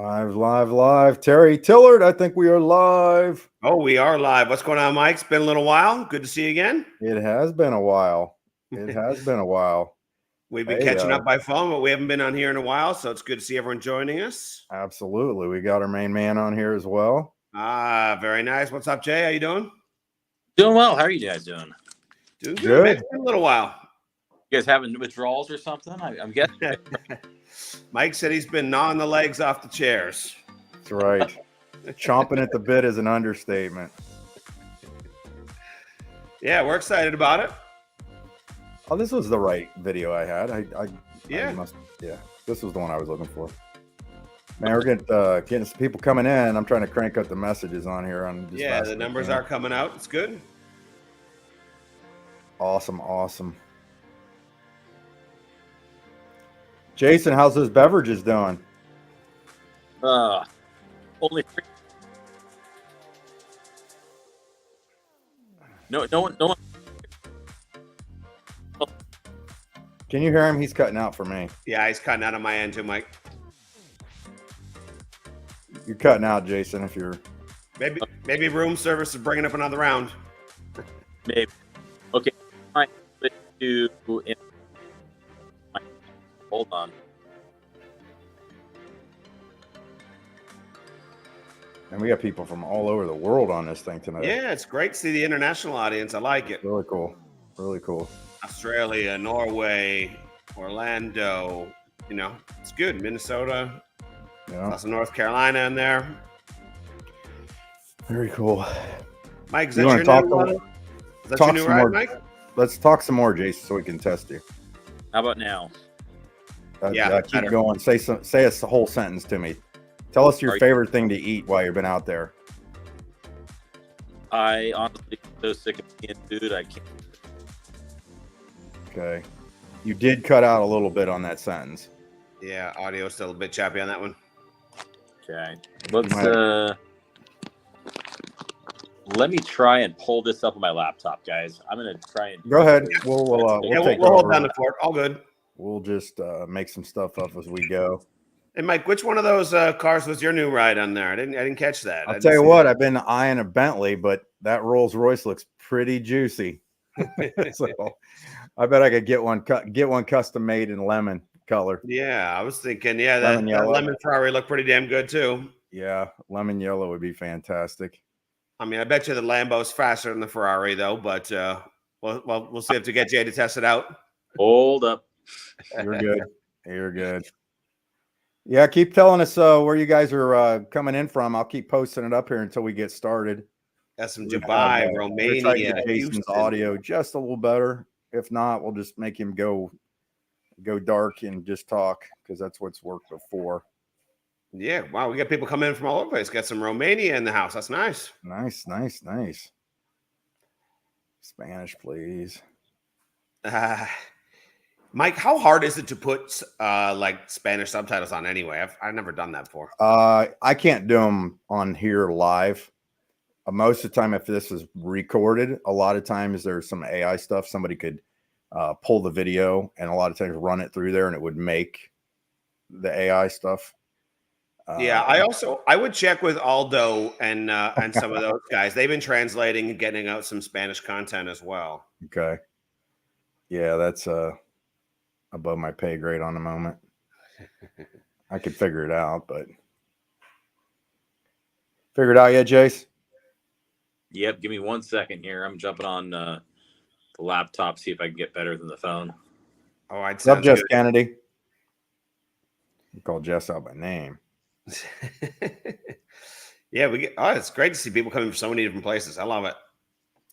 Live, live, live. Terry Tillaart, I think we are live. Oh, we are live. What's going on, Mike? It's been a little while. Good to see you again. It has been a while. It has been a while. We've been catching up by phone, but we haven't been on here in a while, so it's good to see everyone joining us. Absolutely. We got our main man on here as well. Very nice. What's up, Jay? How you doing? Doing well. How are you guys doing? Doing good. It's been a little while. You guys having withdrawals or something? I'm guessing. Mike said he's been gnawing the legs off the chairs. That's right. Chomping at the bit is an understatement. Yeah, we're excited about it. Oh, this was the right video I had. Yeah, this was the one I was looking for. Man, we're getting some people coming in. I'm trying to crank up the messages on here. The numbers are coming out. It's good. Awesome. Jason, how's those beverages doing? Only three. No one. Can you hear him? He's cutting out for me. Yeah, he's cutting out on my end too, Mike. You're cutting out, Jason. If you're maybe room service is bringing up another round. Maybe. Okay. All right. Hold on. And we got people from all over the world on this thing tonight. Yeah, it's great to see the international audience. I like it. Really cool. Really cool. Australia, Norway, Orlando. You know, it's good. Minnesota. Yeah. Lots of North Carolina in there. Very cool. Mike, is that your new ride, Mike? Let's talk some more, Jason, so we can test you. How about now? Keep going. Say a whole sentence to me. Tell us your favorite thing to eat while you've been out there. I honestly am so sick of eating food. I can't. Okay. You did cut out a little bit on that sentence. Yeah, audio's still a bit choppy on that one. Okay. Let me try and pull this up on my laptop, guys. I'm gonna try and go ahead. We'll hold down the fort. All good. We'll just make some stuff up as we go. And Mike, which one of those cars was your new ride on there? I didn't catch that. I'll tell you what, I've been eyeing a Bentley, but that Rolls Royce looks pretty juicy. So I bet I could get one custom made in lemon color. Yeah, I was thinking, that lemon Ferrari looked pretty damn good too. Yeah, lemon yellow would be fantastic. I mean, I bet you the Lambo's faster than the Ferrari though, but we'll see if to get Jay to test it out. Hold up. You're good. You're good. Yeah, keep telling us where you guys are coming in from. I'll keep posting it up here until we get started. That's from Dubai, Romania. Try to get Jason's audio just a little better. If not, we'll just make him go dark and just talk because that's what's worked before. Yeah, wow, we got people coming in from all over the place. Got some Romania in the house. That's nice. Nice. Spanish, please. Mike, how hard is it to put like Spanish subtitles on anyway? I've never done that before. I can't do them on here live. Most of the time, if this is recorded, a lot of times there's some AI stuff. Somebody could pull the video and a lot of times run it through there and it would make the AI stuff. I would check with Aldo and some of those guys. They've been translating and getting out some Spanish content as well. Okay. Yeah, that's above my pay grade on the moment. I could figure it out, but figure it out yet, Jace? Yep. Give me 1 second here. I'm jumping on the laptop, see if I can get better than the phone. Oh, I'd say Jess Kennedy. We call Jess out by name. Yeah, it's great to see people coming from so many different places. I love it.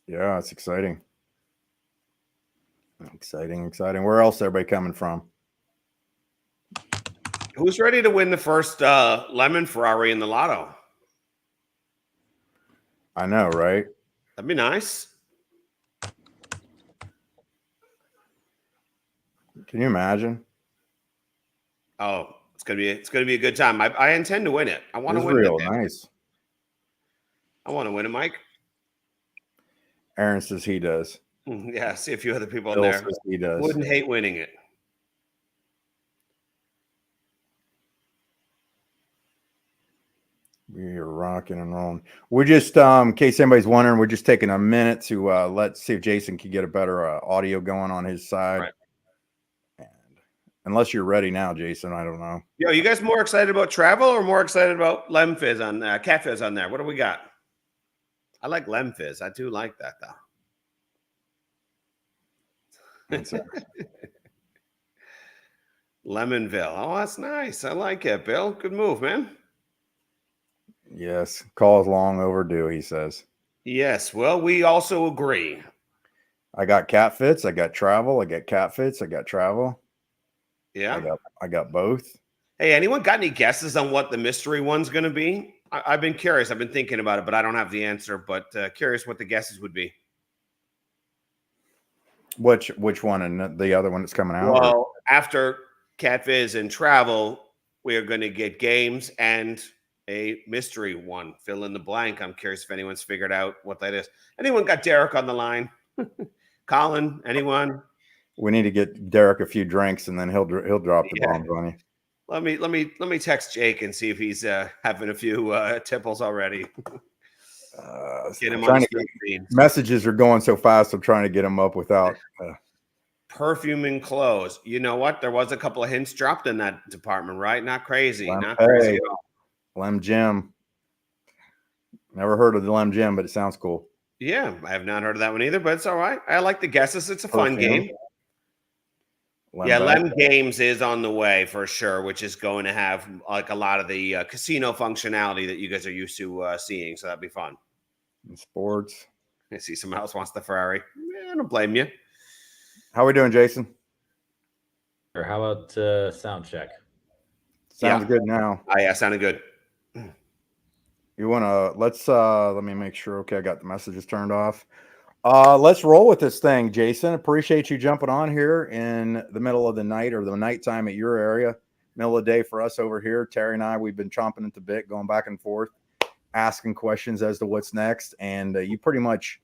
Yeah, it's exciting. Exciting. Where else everybody coming from? Who's ready to win the first lemon Ferrari in the lotto? I know, right? That'd be nice. Can you imagine? Oh, it's gonna be a good time. I intend to win it. I want to win it. Nice. I want to win it, Mike. Aaron says he does. Yeah, I see a few other people in there. He does. Wouldn't hate winning it. You're rocking and rolling. We're just, in case anybody's wondering, we're just taking a minute to let's see if Jason can get a better audio going on his side. Right. And unless you're ready now, Jason, I don't know. Yo, you guys more excited about travel or more excited about lemfizz on cat fizz on there? What do we got? I like lemfizz. I do like that though. Lemonville. Oh, that's nice. I like it, Bill. Good move, man. Yes, call is long overdue, he says. Yes, well, we also agree. I got cat fits, I got travel, I got cat fits, I got travel. Yeah. I got both. Hey, anyone got any guesses on what the mystery one's going to be? I've been curious. I've been thinking about it, but I don't have the answer. But curious what the guesses would be. Which one and the other one that's coming out? Well, after Cat Fizz and travel, we are going to get games and a mystery one. Fill in the blank. I'm curious if anyone's figured out what that is. Anyone got Derek on the line? Colin? Anyone? We need to get Derek a few drinks, and then he'll drop the bombs on you. Let me text Jake and see if he's having a few tipples already. Get him on the screen. Messages are going so fast. I'm trying to get them up without perfume and clothes. You know what? There was a couple of hints dropped in that department, right? Not crazy. Not crazy at all. Lem Jim. Never heard of the Lem Jim, but it sounds cool. Yeah, I have not heard of that one either, but it's all right. I like the guesses. It's a fun game. Lem Games is on the way for sure, which is going to have like a lot of the casino functionality that you guys are used to seeing. So that'd be fun. In sports. I see someone else wants the Ferrari. I don't blame you. How we doing, Jason? Or how about sound check? Sounds good now. Oh, yeah, sounded good. You want to, let me make sure. Okay, I got the messages turned off. Let's roll with this thing, Jason. Appreciate you jumping on here in the middle of the night or the nighttime at your area. Middle of the day for us over here. Terry and I, we've been chomping at the bit, going back and forth, asking questions as to what's next. And you pretty much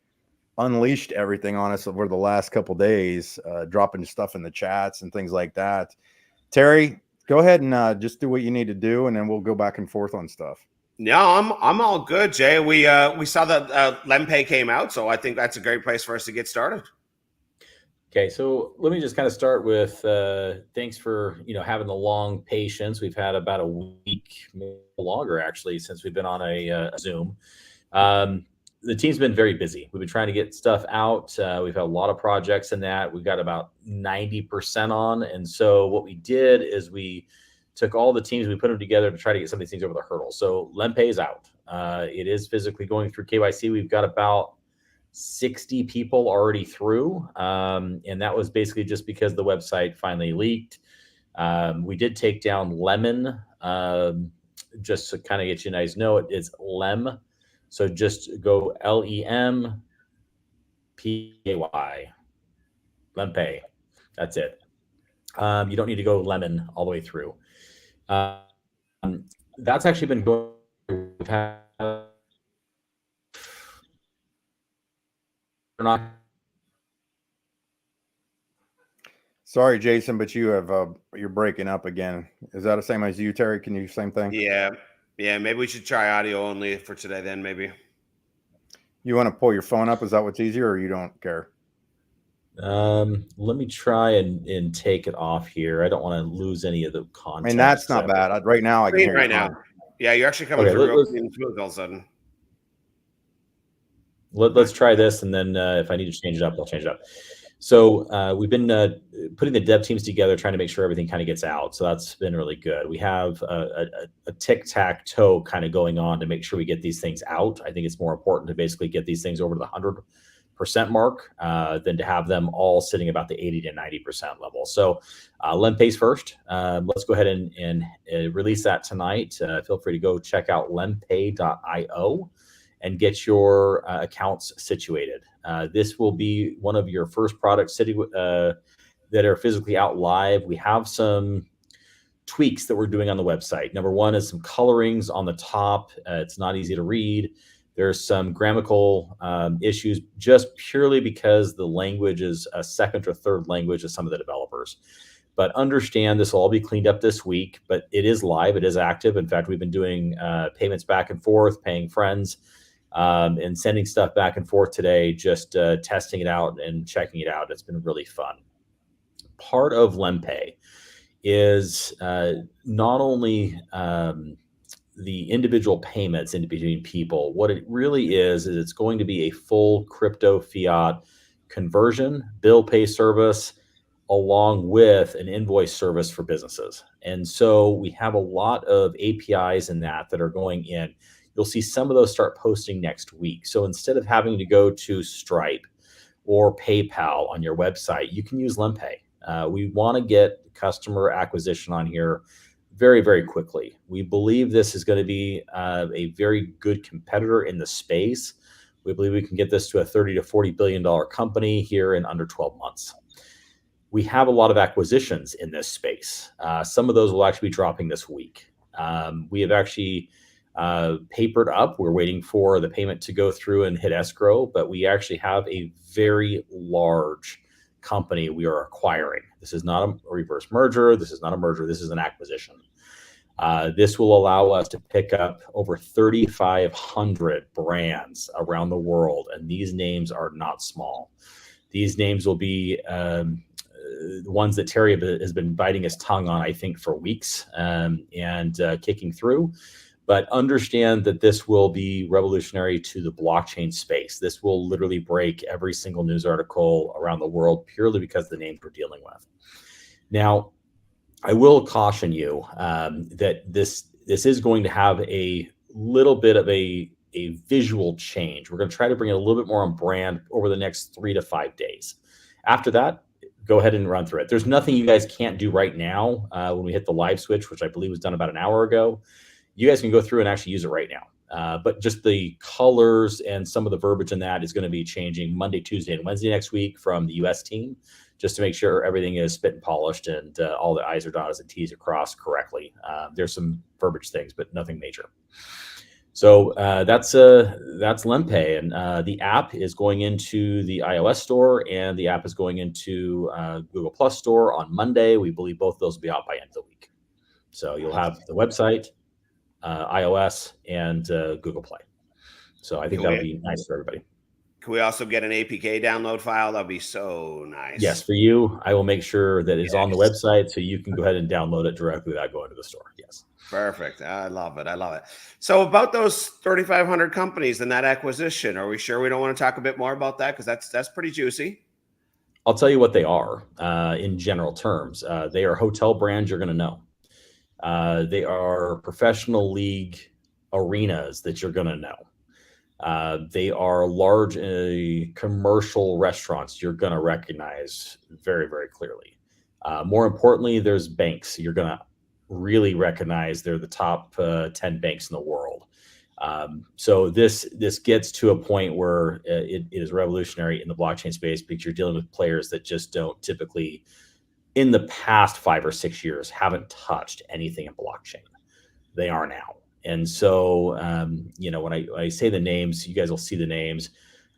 unleashed everything on us over the last couple days, dropping stuff in the chats and things like that. Terry, go ahead and just do what you need to do, and then we'll go back and forth on stuff. No, I'm all good, Jay. We saw that lempay came out, so I think that's a great place for us to get started. Okay, so let me just kind of start with thanks for having the long patience. We've had about a week, maybe longer actually, since we've been on a Zoom. The team's been very busy. We've been trying to get stuff out. We've had a lot of projects in that. We've got about 90% on, and so what we did is we took all the teams, we put them together to try to get some of these things over the hurdle. So lempay is out. It is physically going through KYC. We've got about 60 people already through. And that was basically just because the website finally leaked. We did take down Lemon, just to kind of get you guys know, it's Lem. So just go LEMPAY, lempay. That's it. You don't need to go lemon all the way through. That's actually been going. We've had Sorry, Jason, but you have you're breaking up again. Is that the same as you, Terry? Can you same thing? Yeah. Maybe we should try audio only for today. Then maybe. You want to pull your phone up? Is that what's easier, or you don't care? Let me try and take it off here. I don't want to lose any of the content. I mean, that's not bad. Right now, I can hear right now. Yeah, you're actually coming through real smooth all of a sudden. Let's try this, and then if I need to change it up, I'll change it up. So we've been putting the dev teams together, trying to make sure everything kind of gets out. So that's been really good. We have a tic-tac-toe kind of going on to make sure we get these things out. I think it's more important to basically get these things over to the 100% mark than to have them all sitting about the 80 to 90% level. So lempay's first. Let's go ahead and release that tonight. Feel free to go check out lempay.io and get your accounts situated. This will be one of your first products that are physically out live. We have some tweaks that we're doing on the website. Number one is some colorings on the top. It's not easy to read. There's some grammatical issues just purely because the language is a second or third language of some of the developers. But understand this will all be cleaned up this week, but it is live. It is active. In fact, we've been doing payments back and forth, paying friends, and sending stuff back and forth today, just testing it out and checking it out. It's been really fun. Part of lempay is not only the individual payments in between people. What it really is it's going to be a full crypto fiat conversion, bill pay service, along with an invoice service for businesses. And so we have a lot of APIs in that are going in. You'll see some of those start posting next week. So instead of having to go to Stripe or PayPal on your website, you can use lempay. We want to get customer acquisition on here very, very quickly. We believe this is going to be a very good competitor in the space. We believe we can get this to a $30 to $40 billion company here in under 12 months. We have a lot of acquisitions in this space. Some of those will actually be dropping this week. We have actually papered up. We're waiting for the payment to go through and hit escrow, but we actually have a very large company we are acquiring. This is not a reverse merger. This is not a merger. This is an acquisition. This will allow us to pick up over 3,500 brands around the world, and these names are not small. These names will be the ones that Terry has been biting his tongue on, I think, for weeks and kicking through. But understand that this will be revolutionary to the blockchain space. This will literally break every single news article around the world purely because of the names we're dealing with. Now, I will caution you that this is going to have a little bit of a visual change. We're going to try to bring it a little bit more on brand over the next 3 to 5 days. After that, go ahead and run through it. There's nothing you guys can't do right now when we hit the live switch, which I believe was done about an hour ago. You guys can go through and actually use it right now. But just the colors and some of the verbiage in that is going to be changing Monday, Tuesday, and Wednesday next week from the US team, just to make sure everything is spit and polished and all the I's are dotted and T's are crossed correctly. There's some verbiage things, but nothing major. So that's lempay, and the app is going into the iOS store, and the app is going into Google Plus store on Monday. We believe both of those will be out by end of the week. So you'll have the website, iOS, and Google Play. So I think that'll be nice for everybody. Can we also get an APK download file? That'd be so nice. Yes, for you. I will make sure that it's on the website so you can go ahead and download it directly without going to the store. Yes. Perfect. I love it. I love it. So about those 3,500 companies and that acquisition, are we sure we don't want to talk a bit more about that? Because that's pretty juicy. I'll tell you what they are in general terms. They are hotel brands you're going to know. They are professional league arenas that you're going to know. They are large commercial restaurants you're going to recognize very, very clearly. More importantly, there's banks you're going to really recognize. They're the top 10 banks in the world. So this gets to a point where it is revolutionary in the blockchain space because you're dealing with players that just don't typically, in the past 5 or 6 years, haven't touched anything in blockchain. They are now. And so, when I say the names, you guys will see the names.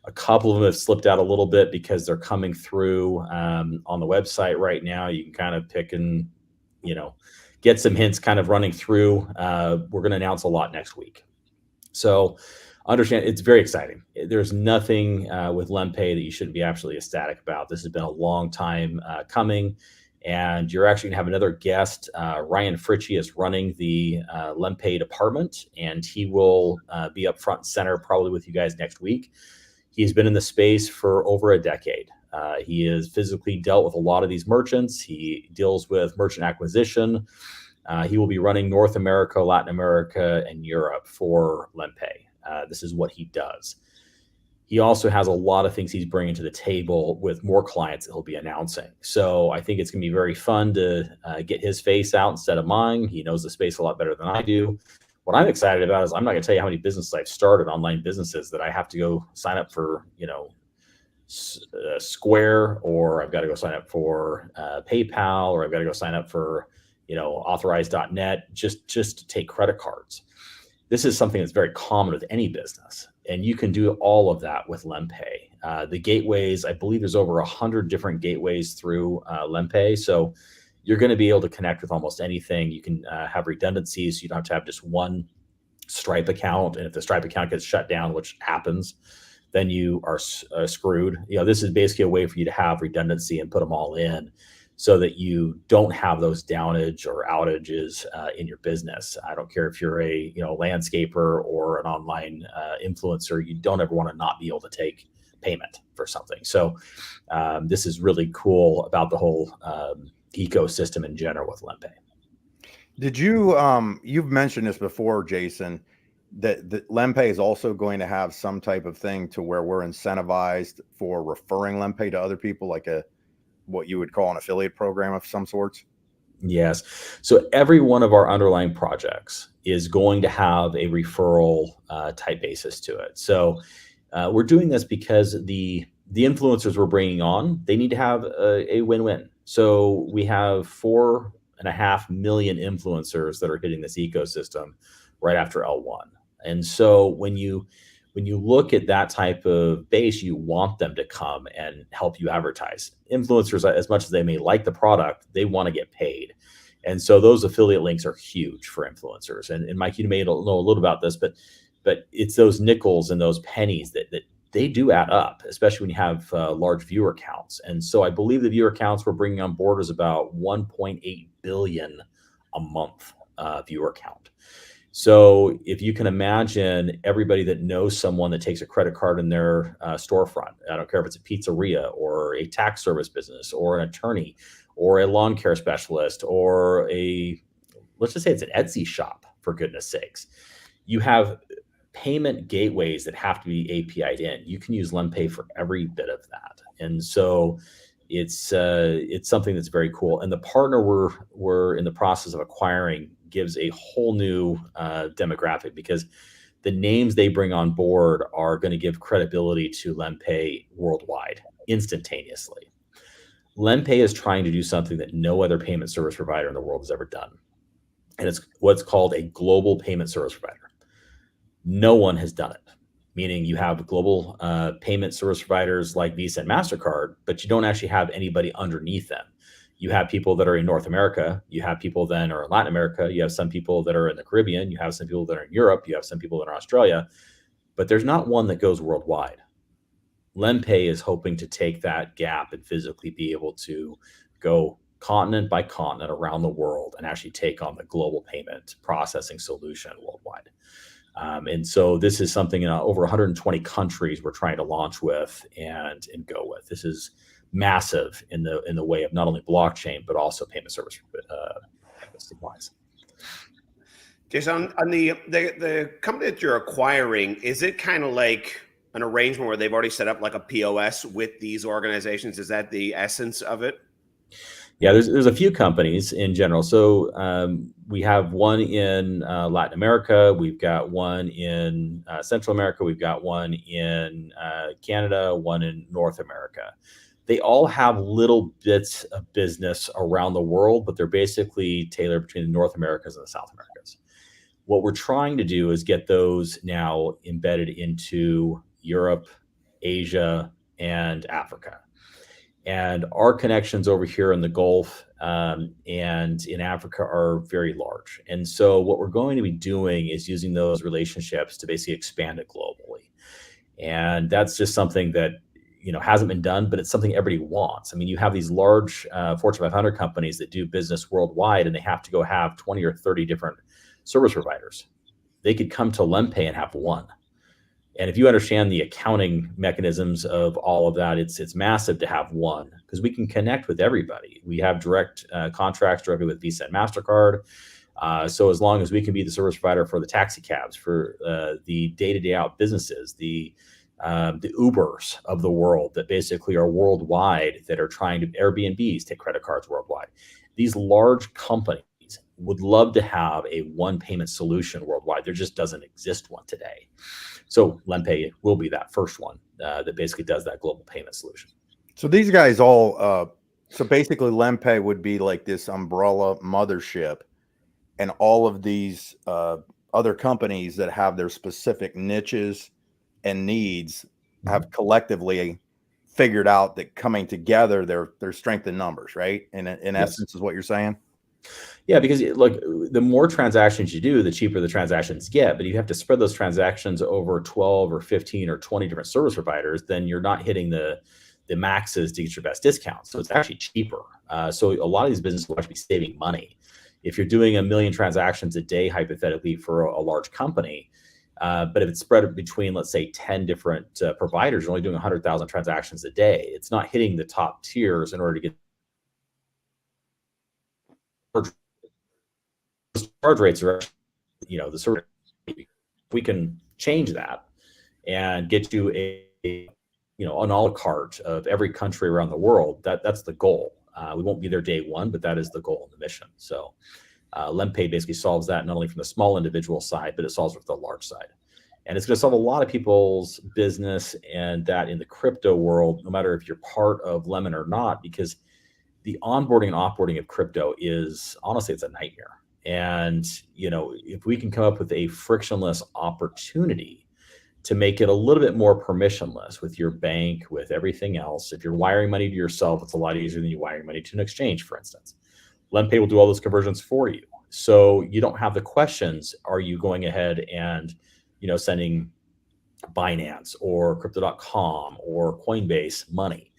A couple of them have slipped out a little bit because they're coming through on the website right now. You can kind of pick and, get some hints kind of running through. We're going to announce a lot next week. So understand, it's very exciting. There's nothing with lempay that you shouldn't be absolutely ecstatic about. This has been a long time coming. And you're actually going to have another guest. Ryan Fritchie is running the lempay department, and he will be up front and center probably with you guys next week. He's been in the space for over a decade. He has physically dealt with a lot of these merchants. He deals with merchant acquisition. He will be running North America, Latin America, and Europe for lempay. This is what he does. He also has a lot of things he's bringing to the table with more clients that he'll be announcing. So I think it's going to be very fun to get his face out instead of mine. He knows the space a lot better than I do. What I'm excited about is I'm not going to tell you how many businesses I've started, online businesses that I have to go sign up for, Square, or I've got to go sign up for PayPal, or I've got to go sign up for, authorize.net just to take credit cards. This is something that's very common with any business. And you can do all of that with lempay. The gateways, I believe there's over 100 different gateways through lempay. So you're going to be able to connect with almost anything. You can have redundancies. So you don't have to have just one Stripe account. And if the Stripe account gets shut down, which happens, then you are screwed. This is basically a way for you to have redundancy and put them all in so that you don't have those downage or outages in your business. I don't care if you're a landscaper or an online influencer. You don't ever want to not be able to take payment for something. So this is really cool about the whole ecosystem in general with lempay. Did you you've mentioned this before, Jason, that lempay is also going to have some type of thing to where we're incentivized for referring lempay to other people, like what you would call an affiliate program of some sorts? Yes. So every one of our underlying projects is going to have a referral type basis to it. So we're doing this because the influencers we're bringing on, they need to have a win-win. So we have 4.5 million influencers that are hitting this ecosystem right after L1. And so when you look at that type of base, you want them to come and help you advertise. Influencers, as much as they may like the product, they want to get paid. And so those affiliate links are huge for influencers. And Mike, you may know a little about this, but it's those nickels and those pennies that they do add up, especially when you have large viewer counts. And so I believe the viewer counts we're bringing on board is about 1.8 billion a month viewer count. So if you can imagine everybody that knows someone that takes a credit card in their storefront, I don't care if it's a pizzeria or a tax service business or an attorney or a lawn care specialist or let's just say it's an Etsy shop, for goodness sakes. You have payment gateways that have to be API'd in. You can use lempay for every bit of that. And so it's something that's very cool. And the partner we're in the process of acquiring gives a whole new demographic, because the names they bring on board are going to give credibility to lempay worldwide instantaneously. Lempay is trying to do something that no other payment service provider in the world has ever done. And it's what's called a global payment service provider. No one has done it, meaning you have global payment service providers like Visa and MasterCard, but you don't actually have anybody underneath them. You have people that are in North America. You have people then are in Latin America. You have some people that are in the Caribbean. You have some people that are in Europe. You have some people that are in Australia, but there's not one that goes worldwide. Lempay is hoping to take that gap and physically be able to go continent by continent around the world and actually take on the global payment processing solution worldwide. And so this is something in over 120 countries we're trying to launch with and go with. This is massive in the way of not only blockchain, but also payment service wise. Jason, on the company that you're acquiring, is it kind of like an arrangement where they've already set up like a POS with these organizations? Is that the essence of it? Yeah, there's a few companies in general. So we have one in Latin America. We've got one in Central America. We've got one in Canada, one in North America. They all have little bits of business around the world, but they're basically tailored between the North Americas and the South Americas. What we're trying to do is get those now embedded into Europe, Asia, and Africa. And our connections over here in the Gulf and in Africa are very large. And so what we're going to be doing is using those relationships to basically expand it globally. And that's just something that hasn't been done, but it's something everybody wants. I mean, you have these large Fortune 500 companies that do business worldwide, and they have to go have 20 or 30 different service providers. They could come to lempay and have one. And if you understand the accounting mechanisms of all of that, it's massive to have one, because we can connect with everybody. We have direct contracts directly with Visa and MasterCard. So as long as we can be the service provider for the taxi cabs, for the day-to-day out businesses, the Ubers of the world that basically are worldwide, that are trying to Airbnbs take credit cards worldwide. These large companies would love to have a one payment solution worldwide. There just doesn't exist one today. So lempay will be that first one that basically does that global payment solution. So these guys all, so basically lempay would be like this umbrella mothership, and all of these other companies that have their specific niches and needs have collectively figured out that coming together, they're strength in numbers, right? In Yes. essence, is what you're saying. Yeah, because like the more transactions you do, the cheaper the transactions get. But you have to spread those transactions over 12 or 15 or 20 different service providers, then you're not hitting the maxes to get your best discount. So it's actually cheaper. So a lot of these businesses will actually be saving money. If you're doing 1 million transactions a day, hypothetically, for a large company, but if it's spread between, let's say, 10 different providers, you're only doing 100,000 transactions a day. It's not hitting the top tiers in order to get charge rates are, the sort of, we can change that and get you an a la carte of every country around the world. That's the goal. We won't be there day one, but that is the goal and the mission. So lempay basically solves that, not only from the small individual side, but it solves it for the large side. And it's going to solve a lot of people's business, and that in the crypto world, no matter if you're part of Lemon or not, because the onboarding and offboarding of crypto is, honestly, it's a nightmare. And, if we can come up with a frictionless opportunity to make it a little bit more permissionless with your bank, with everything else. If you're wiring money to yourself, it's a lot easier than you wiring money to an exchange, for instance. lempay will do all those conversions for you. So you don't have the questions. Are you going ahead and, sending Binance or crypto.com or Coinbase money?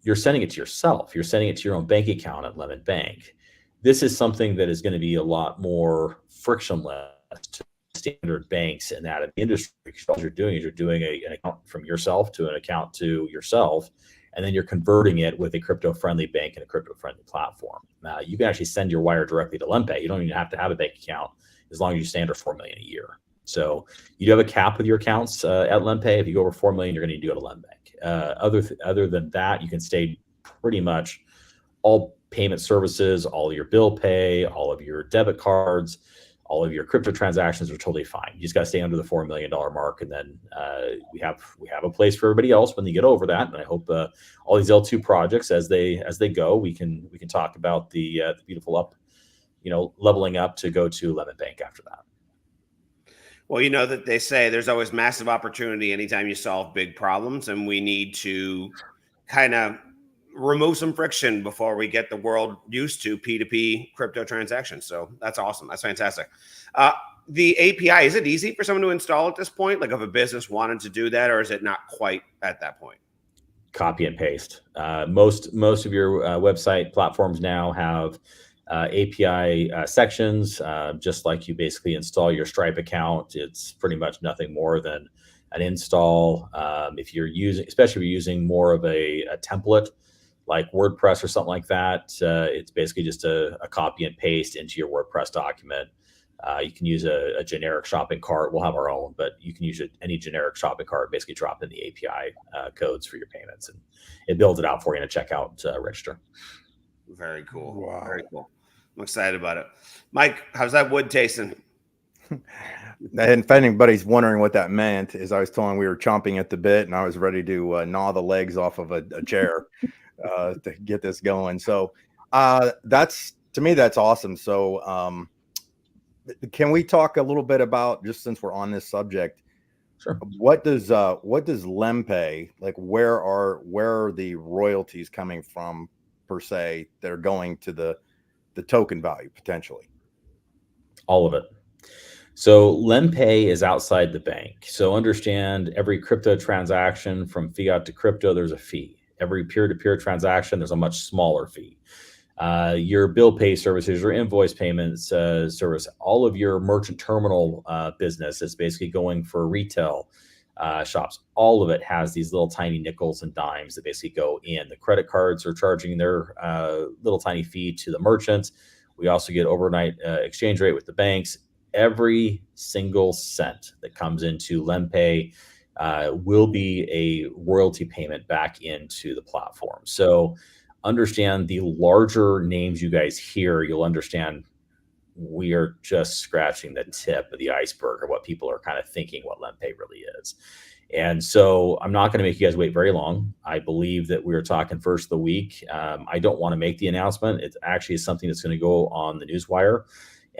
You're sending it to yourself. You're sending it to your own bank account at Lemon Bank. This is something that is going to be a lot more frictionless to standard banks in that industry. Because all you're doing is you're doing an account from yourself to an account to yourself, and then you're converting it with a crypto-friendly bank and a crypto-friendly platform. Now, you can actually send your wire directly to lempay. You don't even have to have a bank account as long as you stay under $4 million a year. So you do have a cap with your accounts at lempay. If you go over 4 million, you're going to need to go to lembank. Other than that, you can stay pretty much all payment services, all of your bill pay, all of your debit cards, all of your crypto transactions are totally fine. You just got to stay under the $4 million mark, and then we have a place for everybody else when they get over that. And I hope all these L2 projects, as they go, we can talk about the beautiful leveling up to go to Lemon Bank after that. Well, that they say there's always massive opportunity anytime you solve big problems, and we need to kind of remove some friction before we get the world used to P2P crypto transactions. So that's awesome. That's fantastic. The API, is it easy for someone to install at this point? Like if a business wanted to do that, or is it not quite at that point? Copy and paste. Most of your website platforms now have API sections, just like you basically install your Stripe account. It's pretty much nothing more than an install. If you're using, especially if you're using more of a template like WordPress or something like that, it's basically just a copy and paste into your WordPress document. You can use a generic shopping cart. We'll have our own, but you can use any generic shopping cart, basically drop in the API codes for your payments, and it builds it out for you in a checkout register. Very cool. Wow. Very cool. I'm excited about it. Mike, how's that wood tasting? And if anybody's wondering what that meant, is I was telling we were chomping at the bit, and I was ready to gnaw the legs off of a chair to get this going. So that's, to me, that's awesome. So can we talk a little bit about, just since we're on this subject, Sure. What does lempay, like, where are the royalties coming from per se that are going to the token value potentially? All of it. So lempay is outside the bank. So understand, every crypto transaction from fiat to crypto, there's a fee. Every peer-to-peer transaction, there's a much smaller fee. Your bill pay services, your invoice payments service, all of your merchant terminal business is basically going for retail shops. All of it has these little tiny nickels and dimes that basically go in. The credit cards are charging their little tiny fee to the merchants. We also get overnight exchange rate with the banks. Every single cent that comes into lempay will be a royalty payment back into the platform. So understand, the larger names you guys hear, you'll understand we are just scratching the tip of the iceberg of what people are kind of thinking what lempay really is. And so I'm not going to make you guys wait very long. I believe that we were talking first of the week. I don't want to make the announcement. It actually is something that's going to go on the newswire,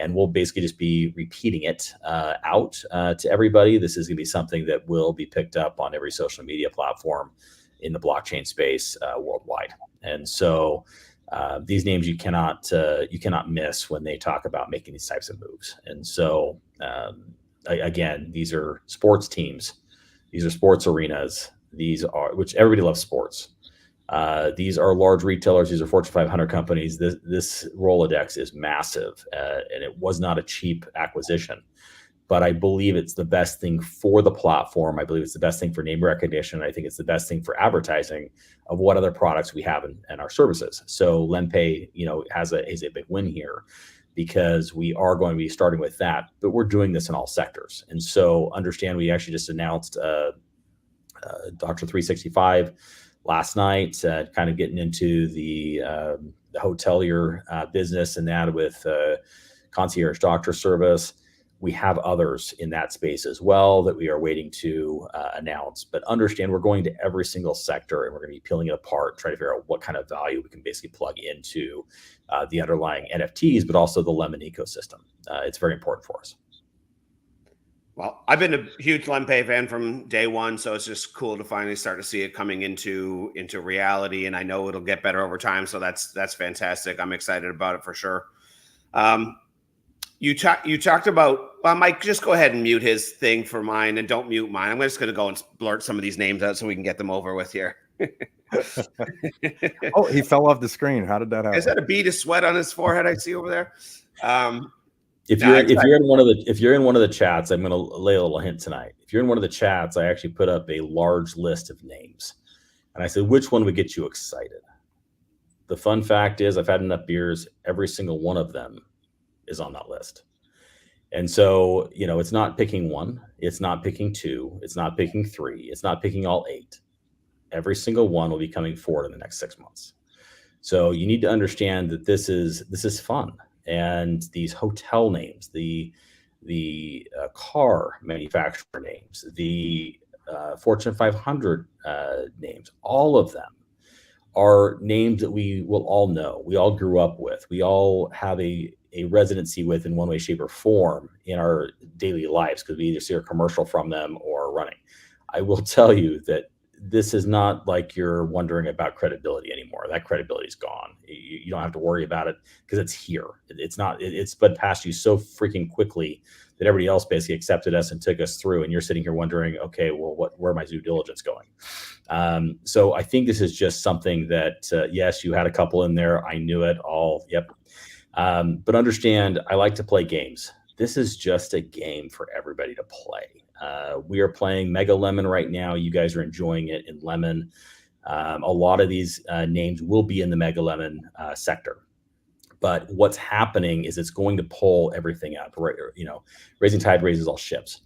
and we'll basically just be repeating it out to everybody. This is going to be something that will be picked up on every social media platform in the blockchain space worldwide. And so these names you cannot miss when they talk about making these types of moves. And so again, these are sports teams, these are sports arenas, which everybody loves sports. These are large retailers. These are Fortune 500 companies. This Rolodex is massive, and it was not a cheap acquisition. But I believe it's the best thing for the platform. I believe it's the best thing for name recognition. I think it's the best thing for advertising of what other products we have in our services. So lempay, is a big win here, because we are going to be starting with that, but we're doing this in all sectors. And so understand, we actually just announced Dr. 365 last night, kind of getting into the hotelier business and that with concierge doctor service. We have others in that space as well that we are waiting to announce. But understand, we're going to every single sector, and we're going to be peeling it apart, trying to figure out what kind of value we can basically plug into the underlying NFTs, but also the Lemon ecosystem. It's very important for us. Well, I've been a huge lempay fan from day one, so it's just cool to finally start to see it coming into reality, and I know it'll get better over time. So that's fantastic. I'm excited about it for sure. You talked about, well, Mike, just go ahead and mute his thing for mine, and don't mute mine. I'm just going to go and blurt some of these names out so we can get them over with here. Oh, he fell off the screen. How did that happen? Is that a bead of sweat on his forehead I see over there? If you're in one of the chats, I'm going to lay a little hint tonight. If you're in one of the chats, I actually put up a large list of names, and I said, which one would get you excited? The fun fact is, I've had enough beers. Every single one of them is on that list. And so, it's not picking one, it's not picking two, it's not picking three, it's not picking all 8. Every single one will be coming forward in the next 6 months. So you need to understand that this is fun. And these hotel names, the car manufacturer names, the Fortune 500 names, all of them are names that we will all know. We all grew up with. We all have a residency with in one way, shape, or form in our daily lives, because we either see a commercial from them or running. I will tell you that this is not like you're wondering about credibility anymore. That credibility is gone. You don't have to worry about it, because it's here. It's sped past you so freaking quickly that everybody else basically accepted us and took us through. And you're sitting here wondering, okay, well, where my due diligence going? So I think this is just something that, yes, you had a couple in there. I knew it all. Yep. But understand, I like to play games. This is just a game for everybody to play. We are playing Mega Lemon right now. You guys are enjoying it in Lemon. A lot of these names will be in the Mega Lemon sector. But what's happening is it's going to pull everything up. Right? Raising tide raises all ships.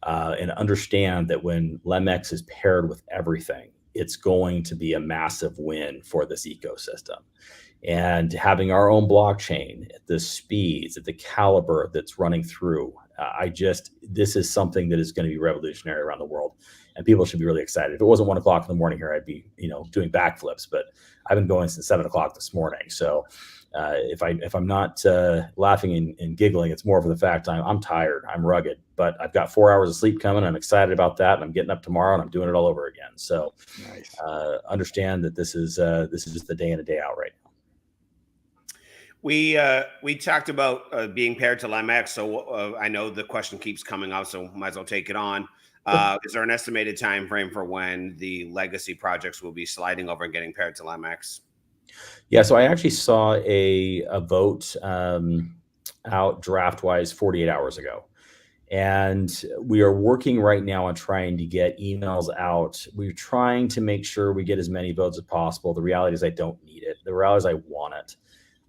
And understand that when LemX is paired with everything, it's going to be a massive win for this ecosystem. And having our own blockchain at the speeds, at the caliber that's running through, this is something that is going to be revolutionary around the world, and people should be really excited. If it wasn't 1 o'clock in the morning here, I'd be, doing backflips, but I've been going since 7 o'clock this morning. So if I'm not laughing and giggling, it's more for the fact I'm tired, I'm rugged, but I've got 4 hours of sleep coming. I'm excited about that, and I'm getting up tomorrow and I'm doing it all over again. So nice. Understand that this is just the day in and day out right now. We talked about being paired to LemX, so I know the question keeps coming up, so might as well take it on. Is there an estimated time frame for when the legacy projects will be sliding over and getting paired to LemX? Yeah, so I actually saw a vote out draft-wise 48 hours ago. And we are working right now on trying to get emails out. We're trying to make sure we get as many votes as possible. The reality is I don't need it. The reality is I want it.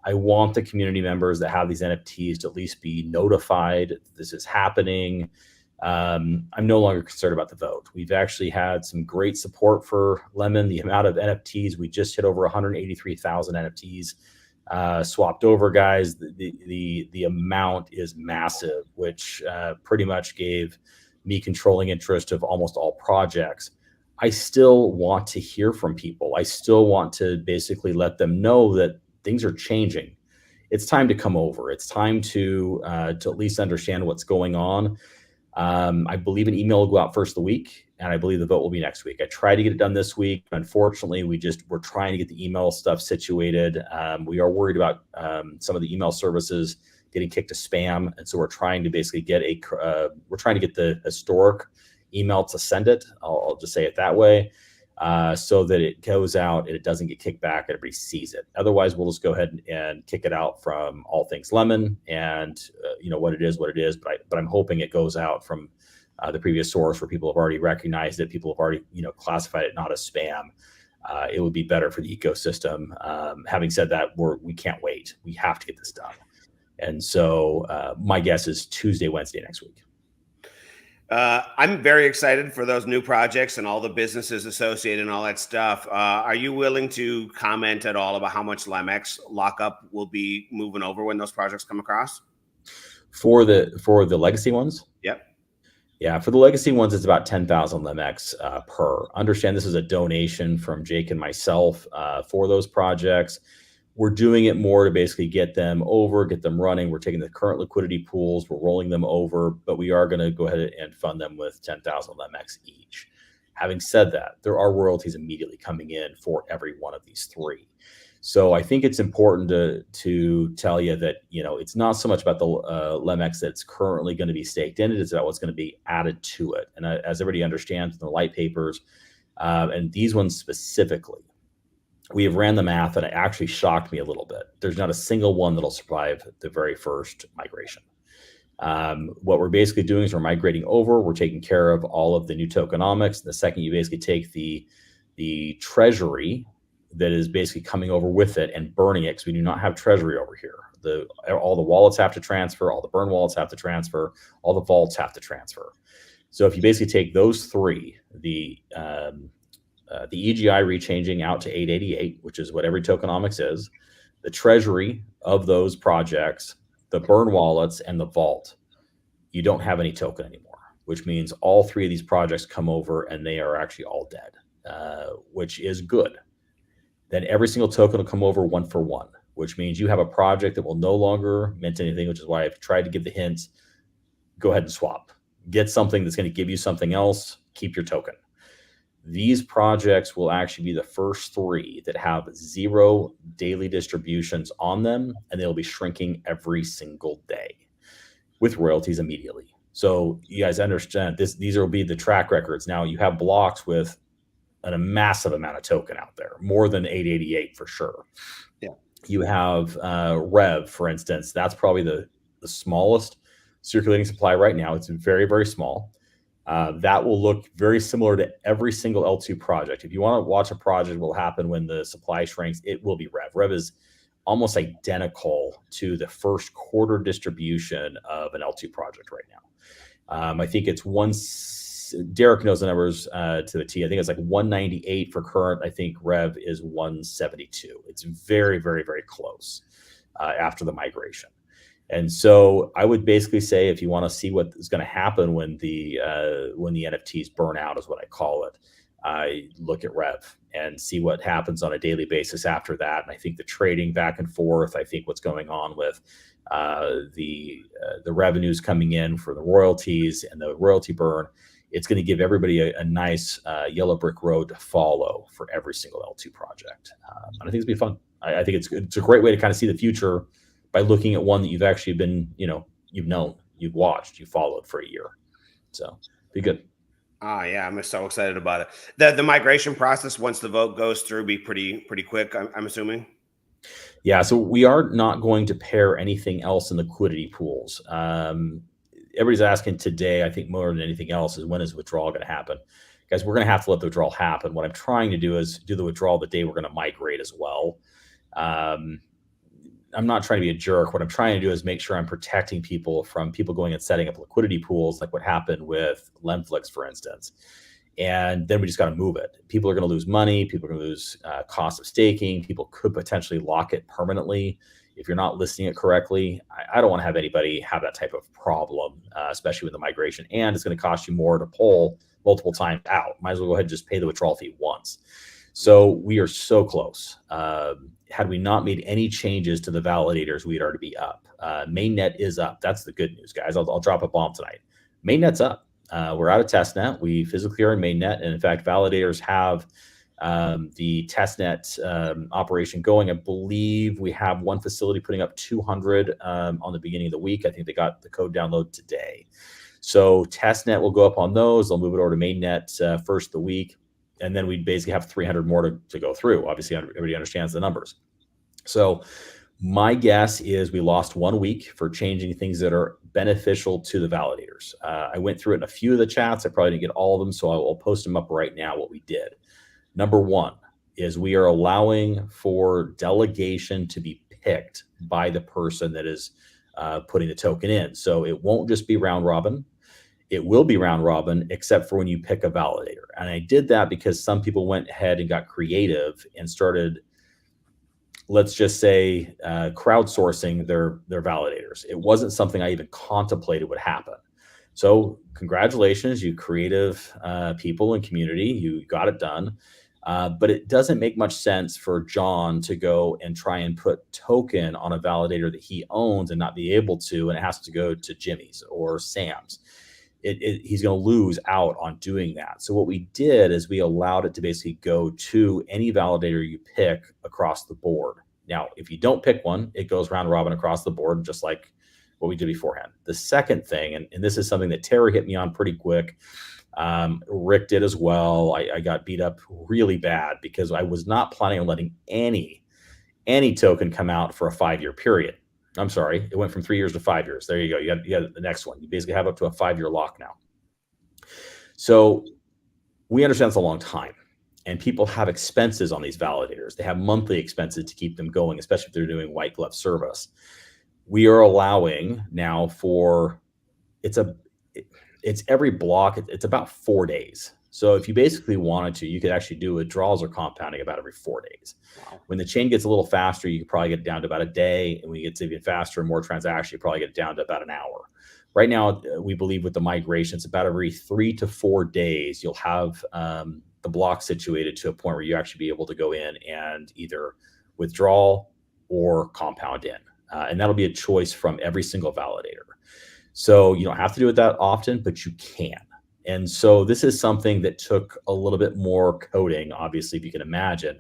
I want the community members that have these NFTs to at least be notified that this is happening. I'm no longer concerned about the vote. We've actually had some great support for Lemon. The amount of NFTs, we just hit over 183,000 NFTs swapped over, guys. The amount is massive, which pretty much gave me controlling interest of almost all projects. I still want to hear from people. I still want to basically let them know that things are changing. It's time to come over. It's time to at least understand what's going on. I believe an email will go out first of the week, and I believe the vote will be next week. I tried to get it done this week. Unfortunately, we're trying to get the email stuff situated. We are worried about some of the email services getting kicked to spam, and so we're trying to basically get the historic email to send it. I'll just say it that way, so that it goes out and it doesn't get kicked back. Everybody sees it. Otherwise, we'll just go ahead and kick it out from All Things Lemon, and what it is. But I'm hoping it goes out from the previous source where people have already recognized it. People have already classified it not as spam. It would be better for the ecosystem. Having said that, we can't wait. We have to get this done. And so my guess is Tuesday, Wednesday next week. I'm very excited for those new projects and all the businesses associated and all that stuff. Are you willing to comment at all about how much LEMX lockup will be moving over when those projects come across? For the legacy ones? Yep. Yeah, for the legacy ones, it's about 10,000 LEMX per. Understand this is a donation from Jake and myself for those projects. We're doing it more to basically get them running. We're taking the current liquidity pools, we're rolling them over, but we are going to go ahead and fund them with 10,000 LEMX each. Having said that, there are royalties immediately coming in for every one of these three. So I think it's important to tell you that, it's not so much about the LEMX that's currently going to be staked in it. It's about what's going to be added to it. And as everybody understands, the light papers, and these ones specifically, we have ran the math, and it actually shocked me a little bit. There's not a single one that'll survive the very first migration. What we're basically doing is we're migrating over. We're taking care of all of the new tokenomics. The second you basically take the treasury that is basically coming over with it and burning it, because we do not have treasury over here. All the wallets have to transfer. All the burn wallets have to transfer. All the vaults have to transfer. So if you basically take those three, the EGI rechanging out to 888, which is what every tokenomics is, the treasury of those projects, the burn wallets, and the vault, you don't have any token anymore, which means all three of these projects come over and they are actually all dead, which is good. Then every single token will come over one for one, which means you have a project that will no longer mint anything, which is why I've tried to give the hints. Go ahead and swap. Get something that's going to give you something else. Keep your token. These projects will actually be the first three that have 0 daily distributions on them, and they'll be shrinking every single day with royalties immediately. So you guys understand this. These will be the track records. Now you have blocks with a massive amount of token out there, more than 888 for sure. Yeah. You have Rev, for instance. That's probably the smallest circulating supply right now. It's very, very small. That will look very similar to every single L2 project. If you want to watch a project will happen when the supply shrinks, it will be Rev. Rev is almost identical to the first quarter distribution of an L2 project right now. I think it's Derek knows the numbers to the T. I think it's like 198 for current. I think Rev is 172. It's very, very, very close after the migration. And so I would basically say, if you want to see what is going to happen when the NFTs burn out, is what I call it, look at Rev and see what happens on a daily basis after that. And I think the trading back and forth, I think what's going on with the revenues coming in for the royalties and the royalty burn, it's going to give everybody a nice yellow brick road to follow for every single L2 project. And I think it's going to be fun. I think it's a great way to kind of see the future by looking at one that you've actually been, you've known, you've watched, you followed for a year. So be good. Yeah, I'm so excited about it. The migration process, once the vote goes through, be pretty quick, I'm assuming. Yeah, so we are not going to pair anything else in liquidity pools. Everybody's asking today, I think more than anything else, is when is withdrawal going to happen? Guys, we're going to have to let the withdrawal happen. What I'm trying to do is do the withdrawal the day we're going to migrate as well. I'm not trying to be a jerk. What I'm trying to do is make sure I'm protecting people from people going and setting up liquidity pools, like what happened with lemflix, for instance. And then we just got to move it. People are going to lose money. People are going to lose cost of staking. People could potentially lock it permanently if you're not listing it correctly. I don't want to have anybody have that type of problem, especially with the migration. And it's going to cost you more to pull multiple times out. Might as well go ahead and just pay the withdrawal fee once. So we are so close. Had we not made any changes to the validators, we'd already be up. Mainnet is up. That's the good news, guys. I'll drop a bomb tonight. Mainnet's up. We're out of testnet. We physically are in mainnet. And in fact, validators have the testnet operation going. I believe we have one facility putting up 200 on the beginning of the week. I think they got the code download today. So testnet will go up on those. They'll move it over to mainnet first of the week. And then we basically have 300 more to go through. Obviously, everybody understands the numbers. So my guess is we lost 1 week for changing things that are beneficial to the validators. I went through it in a few of the chats. I probably didn't get all of them, so I will post them up right now, what we did. Number one is we are allowing for delegation to be picked by the person that is putting the token in. So it won't just be round robin. It will be round robin, except for when you pick a validator. And I did that because some people went ahead and got creative and started, let's just say, crowdsourcing their validators. It wasn't something I even contemplated would happen. So congratulations, you creative people and community, you got it done. But it doesn't make much sense for John to go and try and put token on a validator that he owns and not be able to, and it has to go to Jimmy's or Sam's. He's going to lose out on doing that. So what we did is we allowed it to basically go to any validator you pick across the board. Now, if you don't pick one, it goes round robin across the board, just like what we did beforehand. The second thing, and this is something that Terry hit me on pretty quick, Rick did as well. I got beat up really bad because I was not planning on letting any token come out for a 5-year period. I'm sorry, it went from 3 years to 5 years. There you go. You got the next one. You basically have up to a 5-year lock now. So we understand it's a long time, and people have expenses on these validators. They have monthly expenses to keep them going, especially if they're doing white glove service. We are allowing now for it's every block. It's about 4 days. So if you basically wanted to, you could actually do withdrawals or compounding about every 4 days. Wow. When the chain gets a little faster, you could probably get it down to about a day. And when you get even faster and more transactions, you probably get it down to about an hour. Right now, we believe with the migration, it's about every 3 to 4 days, you'll have the block situated to a point where you actually be able to go in and either withdraw or compound in. And that'll be a choice from every single validator. So you don't have to do it that often, but you can. And so this is something that took a little bit more coding, obviously, if you can imagine.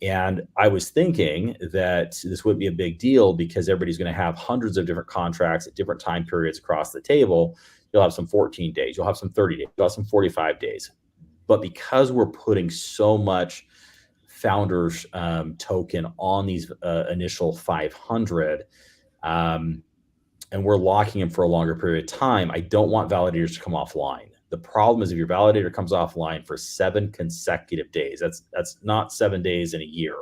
And I was thinking that this would be a big deal because everybody's going to have hundreds of different contracts at different time periods across the table. You'll have some 14 days, you'll have some 30 days, you'll have some 45 days. But because we're putting so much founders token on these initial 500, and we're locking them for a longer period of time, I don't want validators to come offline. The problem is if your validator comes offline for 7 consecutive days, that's not 7 days in a year.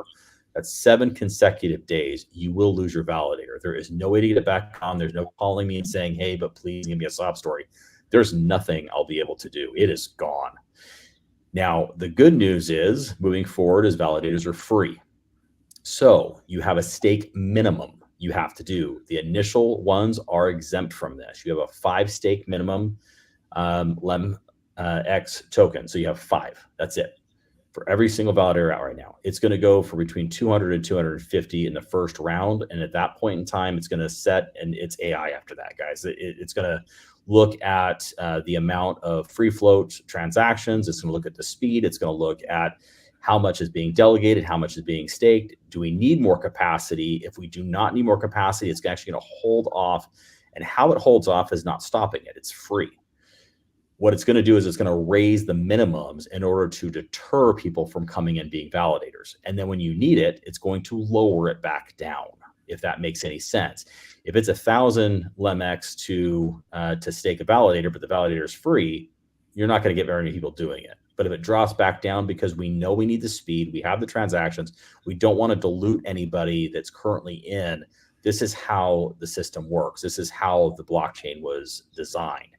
That's 7 consecutive days. You will lose your validator. There is no way to get it back on. There's no calling me and saying, hey, but please give me a sob story. There's nothing I'll be able to do. It is gone. Now, the good news is moving forward is validators are free. So you have a stake minimum you have to do. The initial ones are exempt from this. You have a 5 stake minimum LEMX token. So you have 5. That's it for every single validator out right now. It's going to go for between 200 and 250 in the first round. And at that point in time, it's going to set, and it's AI after that, guys. It's going to look at the amount of free float transactions. It's going to look at the speed. It's going to look at how much is being delegated, how much is being staked. Do we need more capacity? If we do not need more capacity, it's actually going to hold off. And how it holds off is not stopping it. It's free. What it's going to do is it's going to raise the minimums in order to deter people from coming in being validators. And then when you need it, it's going to lower it back down, if that makes any sense. If it's 1,000 LEMX to stake a validator, but the validator is free, you're not going to get very many people doing it. But if it drops back down because we know we need the speed, we have the transactions, we don't want to dilute anybody that's currently in, this is how the system works. This is how the blockchain was designed.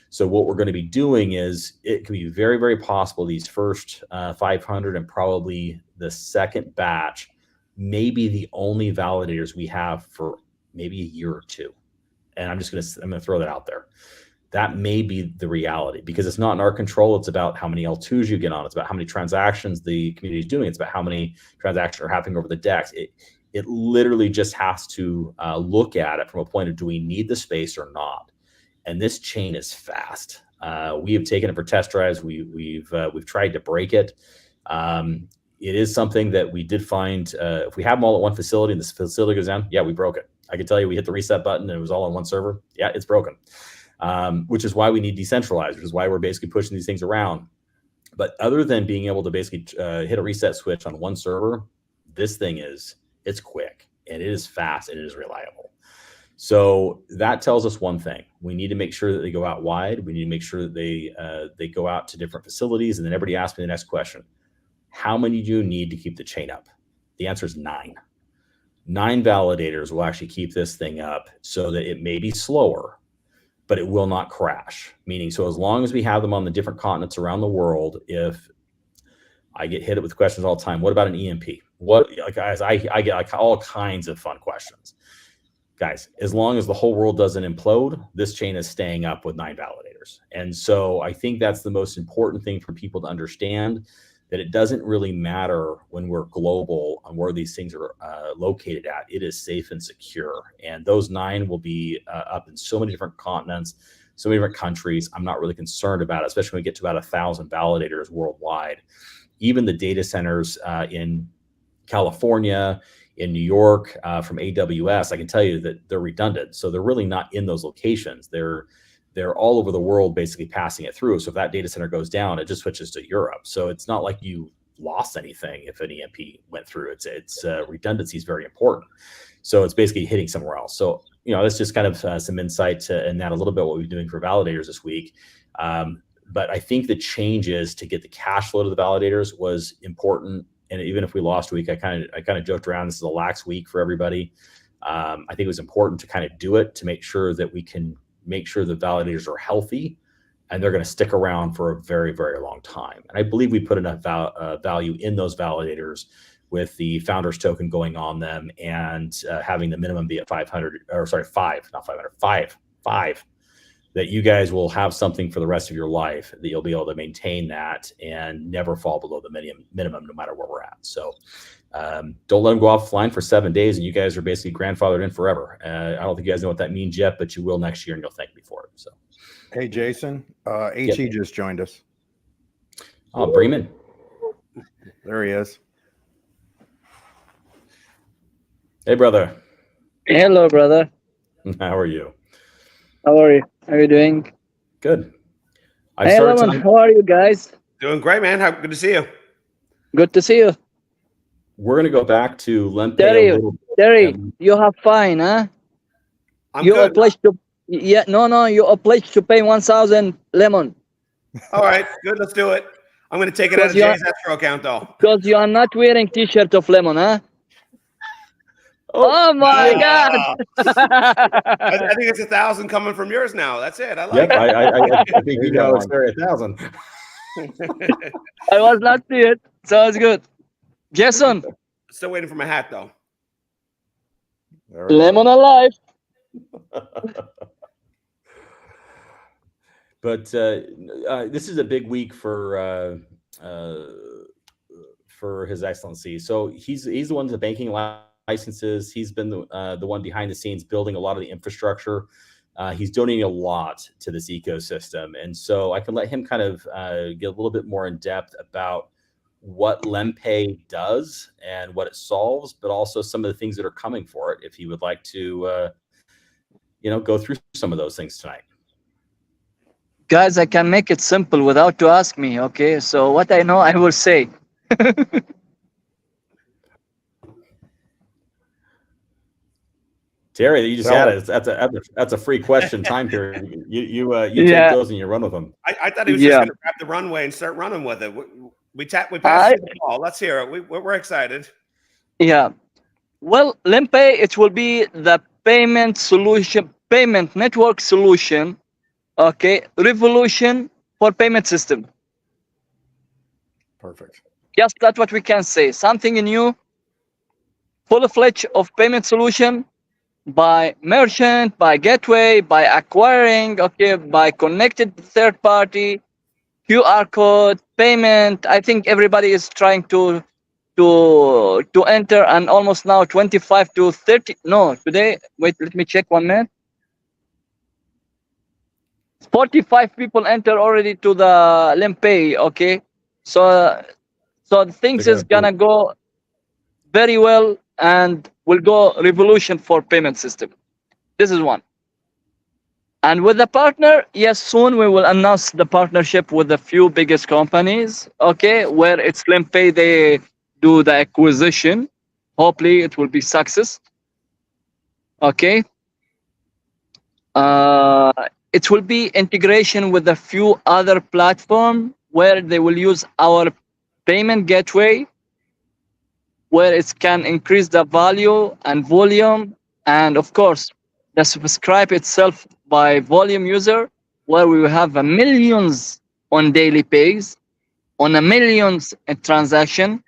So what we're going to be doing is it can be very, very possible these first 500 and probably the second batch may be the only validators we have for maybe a year or two. And I'm going to throw that out there. That may be the reality because it's not in our control. It's about how many L2s you get on. It's about how many transactions the community is doing. It's about how many transactions are happening over the DEX. It literally just has to look at it from a point of, do we need the space or not? and this chain is fast. We have taken it for test drives. We've tried to break it. It is something that we did find. If we have them all at one facility and this facility goes down, yeah, we broke it. I can tell you, we hit the reset button and it was all on one server. Yeah, it's broken. Which is why we need decentralized, which is why we're basically pushing these things around. But other than being able to basically hit a reset switch on one server, this thing it's quick and it is fast and it is reliable. So that tells us one thing: we need to make sure that they go out wide. We need to make sure that they go out to different facilities. And then everybody asks me the next question: how many do you need to keep the chain up? The answer is 9. 9 validators will actually keep this thing up so that it may be slower, but it will not crash. Meaning, so as long as we have them on the different continents around the world, if I get hit with questions all the time, what about an EMP? What, guys, I get like all kinds of fun questions. Guys, as long as the whole world doesn't implode, this chain is staying up with 9 validators. And so I think that's the most important thing for people to understand, that it doesn't really matter when we're global on where these things are located at. It is safe and secure. And those 9 will be up in so many different continents, so many different countries. I'm not really concerned about it, especially when we get to about 1,000 validators worldwide. Even the data centers in California, in New York, from AWS, I can tell you that they're redundant. So they're really not in those locations. They're all over the world basically passing it through. So if that data center goes down, it just switches to Europe. So it's not like you lost anything if an EMP went through. It's redundancy is very important. So it's basically hitting somewhere else. So, that's just kind of some insight in that, a little bit what we're doing for validators this week. But I think the changes to get the cash flow to the validators was important. And even if we lost a week, I kind of joked around, this is a lax week for everybody. I think it was important to kind of do it to make sure that we can make sure the validators are healthy and they're going to stick around for a very, very long time. And I believe we put enough value in those validators with the founders token going on them and having the minimum be at 500, or sorry, 5, not 500, 5, that you guys will have something for the rest of your life, that you'll be able to maintain that and never fall below the minimum no matter where we're at. So don't let them go offline for 7 days and you guys are basically grandfathered in forever. I don't think you guys know what that means yet, but you will next year and you'll thank me for it. So, hey, Jason, HE just joined us. Oh, Bremen. There he is. Hey, brother. Hello, brother. How are you? How are you? How are you doing? Good. Hey, Lemon, how are you guys? Doing great, man. Good to see you. Good to see you. We're going to go back to lempay. Terry, you have fine, huh? I'm obliged to, you're obliged to pay 1,000 lemon. All right, good. Let's do it. I'm going to take it out of Jay's escrow account, though. Because you are not wearing T-shirt of lemon, huh? Oh my God! I think it's 1,000 coming from yours now. That's it. I like it. I think you know it's there 1,000. I was not see it, so it's good. Jason. Still waiting for my hat, though. Lemon alive. But this is a big week for His Excellency. So he's the one with the banking licenses. He's been the one behind the scenes building a lot of the infrastructure. He's donating a lot to this ecosystem. And so I can let him kind of get a little bit more in depth about what lempay does and what it solves, but also some of the things that are coming for it, if he would like to go through some of those things tonight. Guys, I can make it simple without to ask me, okay? So what I know, I will say. Terry, you just had it. That's a free question time period. You take those and you run with them. I thought he was just going to grab the runway and start running with it. We passed the ball. Let's hear it. We're excited. Yeah. Well, lempay, it will be the payment network solution, okay, revolution for payment system. Perfect. Yes, that's what we can say. Something new, full-fledged of payment solution by merchant, by gateway, by acquiring, okay, by connected third party, QR code, payment. I think everybody is trying to enter, and almost now 25 to 30. No, today, wait, let me check 1 minute. 45 people enter already to the lempay. Okay, so things They're is gonna gonna go very well and will go revolution for payment system. This is one. And with the partner, yes, soon we will announce the partnership with the few biggest companies. Okay, where it's lempay, they do the acquisition. Hopefully, it will be success. Okay. Uh, it will be integration with a few other platform where they will use our payment gateway, where it can increase the value and volume, and of course, the subscribe itself by volume user, where we will have a millions on daily pays, on a millions in transaction.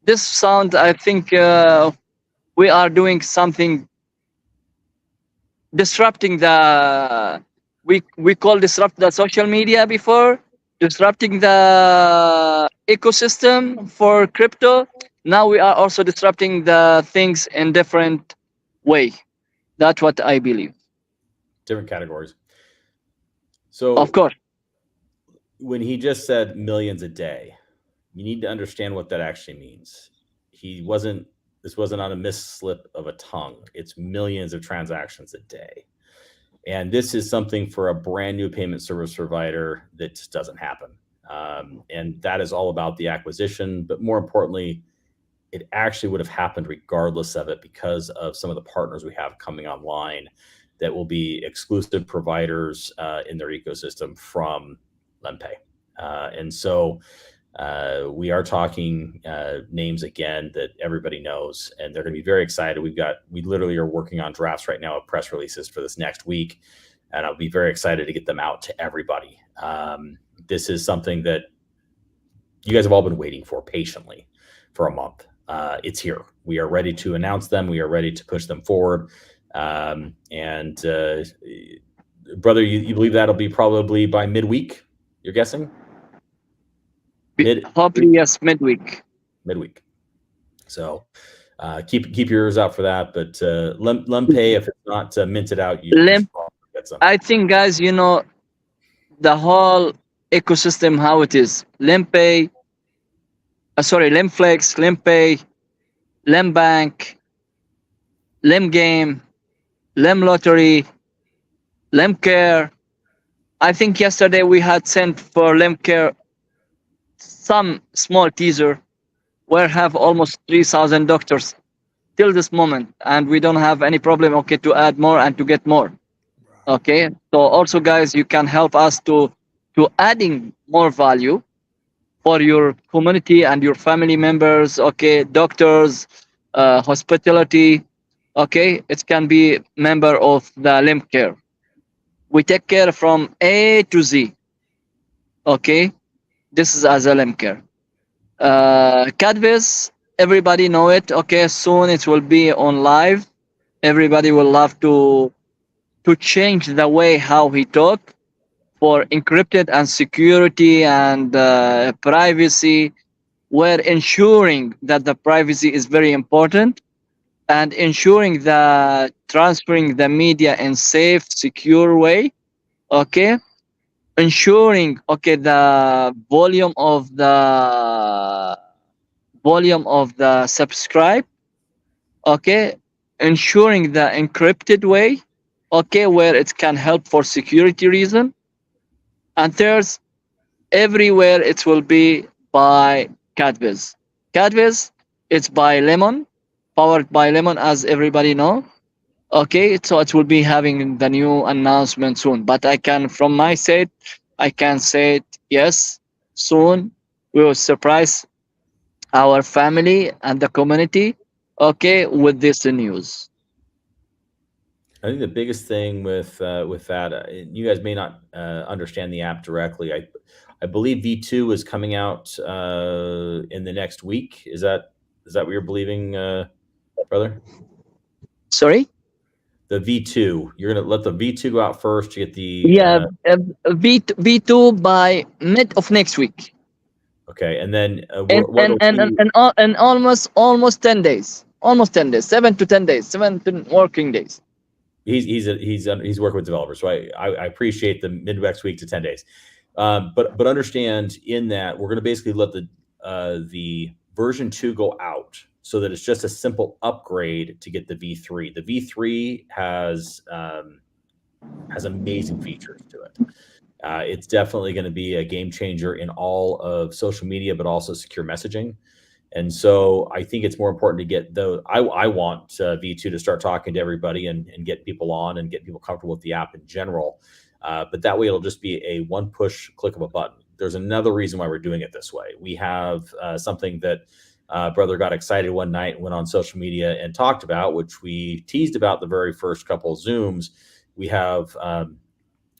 This sound, I think, we are doing something disrupting the we call disrupt the social media before, disrupting the ecosystem for crypto. Now we are also disrupting the things in different way. That's what I believe. different categories. So Of course, when he just said millions a day, you need to understand what that actually means. This wasn't on a misslip of a tongue. It's millions of transactions a day. And this is something for a brand new payment service provider that just doesn't happen. And that is all about the acquisition. But more importantly, it actually would have happened regardless of it because of some of the partners we have coming online that will be exclusive providers in their ecosystem from lempay. And so we are talking names again that everybody knows, and they're going to be very excited. We literally are working on drafts right now of press releases for this next week, and I'll be very excited to get them out to everybody. This is something that you guys have all been waiting for patiently for a month. It's here. We are ready to announce them. We are ready to push them forward. And brother, you believe that'll be probably by midweek? You're guessing? hopefully yes, midweek. Midweek. So keep your ears out for that. But lempay, if it's not minted out, you should get some. I think, guys, you know the whole ecosystem how it is. Lempay, lemflix, lempay, lembank, lemgame, lemlottery, lemcare. I think yesterday we had sent for lemcare some small teaser where have almost 3,000 doctors till this moment, and we don't have any problem, okay, to add more and to get more. Okay, so also, guys, you can help us to adding more value for your community and your family members. Okay, doctors, hospitality. Okay, it can be member of the limb care. We take care from A to Z. Okay, this is as a limb care. Cadvis, everybody know it. Okay, soon it will be on live. Everybody will love to change the way how he talk for encrypted and security and privacy, where ensuring that the privacy is very important and ensuring that transferring the media in safe, secure way. Okay, ensuring the volume of the subscribe. Okay, ensuring the encrypted way. Okay, where it can help for security reason. And there's everywhere it will be by Cadvis. Cadvis, it's by Lemon, powered by Lemon, as everybody know. Okay, so it will be having the new announcement soon. But I can, from my side, I can say it, yes, soon we will surprise our family and the community, okay, with this news. I think the biggest thing with that, you guys may not understand the app directly. I believe V2 is coming out in the next week. Is that what you're believing, brother? Sorry? The V2. You're gonna let the V2 go out first to get the V2 by mid of next week. Okay, and then and almost 10 days. Almost 10 days. 7 to 10 days. 7 working days. He's working with developers, so I appreciate the mid-next week to 10 days. But understand in that we're going to basically let the version 2 go out so that it's just a simple upgrade to get the V3. The V3 has amazing features to it. It's definitely going to be a game changer in all of social media, but also secure messaging. And so I think it's more important to get those. I want V2 to start talking to everybody and get people on and get people comfortable with the app in general. But that way it'll just be a one push click of a button. There's another reason why we're doing it this way. We have something that brother got excited one night, went on social media and talked about, which we teased about the very first couple of Zooms. We have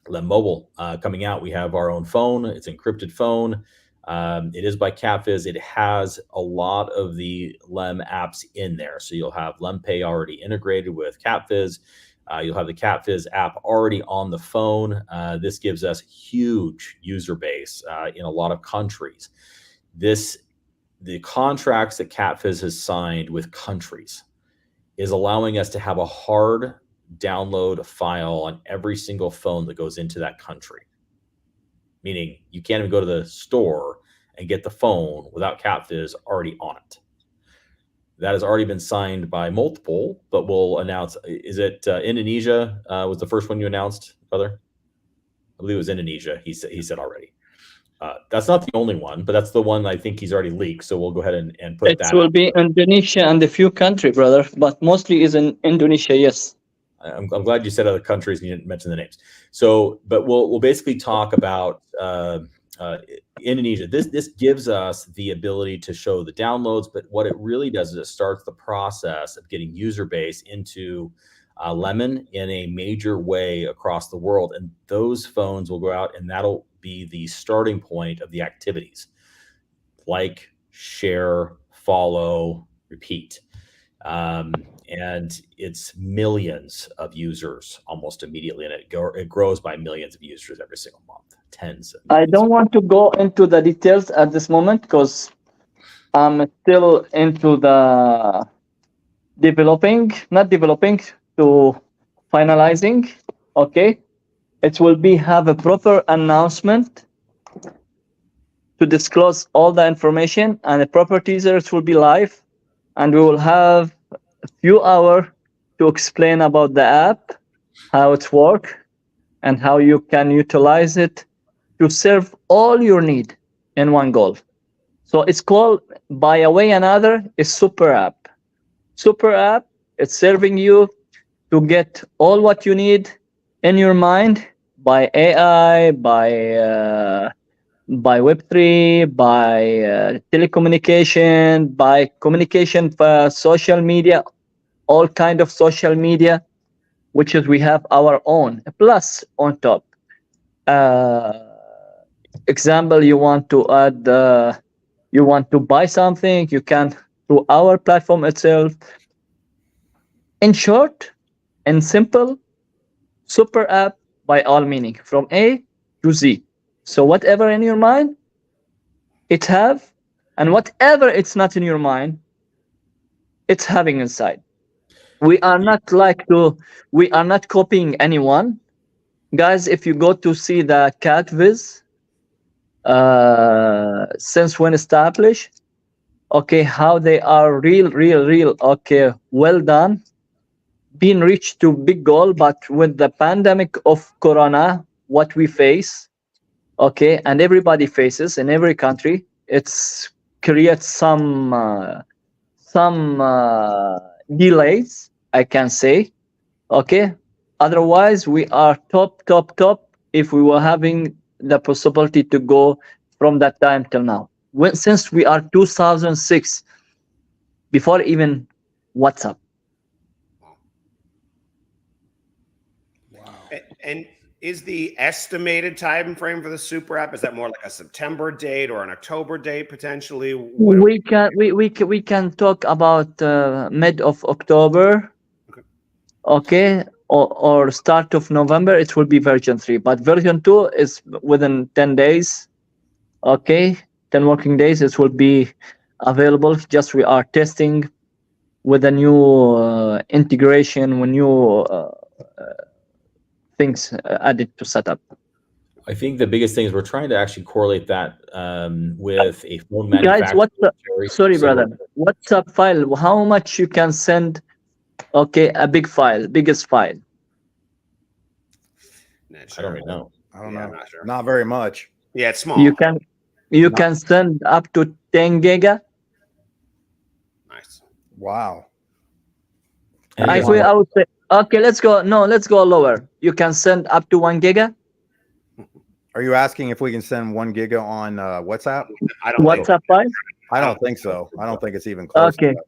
Lem Mobile coming out. We have our own phone. It's an encrypted phone. It is by CatViz. It has a lot of the Lem apps in there. So you'll have lempay already integrated with CatViz. You'll have the CatViz app already on the phone. This gives us huge user base in a lot of countries. The contracts that CatViz has signed with countries is allowing us to have a hard download file on every single phone that goes into that country. Meaning you can't even go to the store and get the phone without CatViz already on it. That has already been signed by multiple, but we'll announce. Is it Indonesia was the first one you announced, brother? I believe it was Indonesia. He said already. That's not the only one, but that's the one I think he's already leaked. So we'll go ahead and put that. It will be Indonesia and a few countries, brother, but mostly is in Indonesia. Yes. I'm glad you said other countries and you didn't mention the names. So, but we'll basically talk about Indonesia. This gives us the ability to show the downloads, but what it really does is it starts the process of getting user base into Lemon in a major way across the world. And those phones will go out and that'll be the starting point of the activities like, share, follow, repeat. And it's millions of users almost immediately, and it grows by millions of users every single month, tens of millions. I don't want to go into the details at this moment because I'm still into the not developing to finalizing. Okay, it will have a proper announcement to disclose all the information, and the proper teasers will be live, and we will have a few hours to explain about the app, how it works, and how you can utilize it to serve all your need in one goal. So it's called, by a way or another, a super app. Super app, it's serving you to get all what you need in your mind by AI, by Web3, by telecommunication, by communication for social media, all kind of social media, which is we have our own, plus on top. Example, you want to add, you want to buy something, you can through our platform itself. In short and simple, super app by all meaning, from A to Z. So whatever in your mind, it have, and whatever it's not in your mind, it's having inside. We are not we are not copying anyone. Guys, if you go to see the CatViz, since when established, okay, how they are real, okay, well done, being reached to big goal, but with the pandemic of Corona, what we face, okay, and everybody faces in every country, it's creates some delays, I can say, okay. Otherwise, we are top if we were having the possibility to go from that time till now. Since we are 2006, before even WhatsApp. Wow. And is the estimated time frame for the super app, is that more like a September date or an October date potentially? We can talk about mid of October, okay, or start of November. It will be version 3, but version 2 is within 10 days, okay, 10 working days. It will be available. Just we are testing with a new integration, with new things added to setup. I think the biggest thing is we're trying to actually correlate that with a phone Guys, manufacturer. what's the, sorry, So brother, WhatsApp file? How much you can send? Okay, a big file, biggest file. I don't even know. I don't Yeah, know. I'm not sure. Not very much. Yeah, it's small. You can send up to 10 giga. Nice. Wow. And I again, would say, okay, let's go. No, let's go lower. You can send up to 1 giga. Are you asking if we can send 1 giga on WhatsApp? I don't think WhatsApp file. I don't think so. I don't think it's even close. to Okay. that.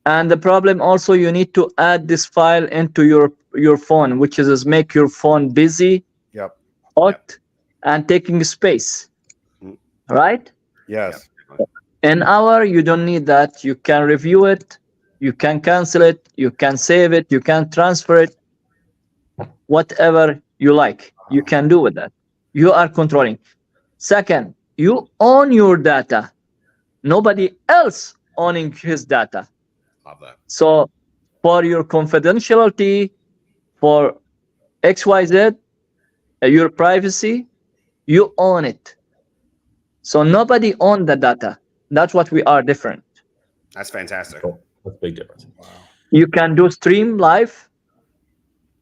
And the problem also, you need to add this file into your phone, which is make your phone busy, Yep. hot, and taking space. Mm. Right? Yes. In our, you don't need that. You can review it, you can cancel it, you can save it, you can transfer it, whatever you like, you can do with that. You are controlling. Second, you own your data. Nobody else owning his data. Love that. So for your confidentiality, for XYZ, your privacy, you own it. So nobody own the data. That's what we are different. That's fantastic. that's a big difference. Wow. You can do stream live.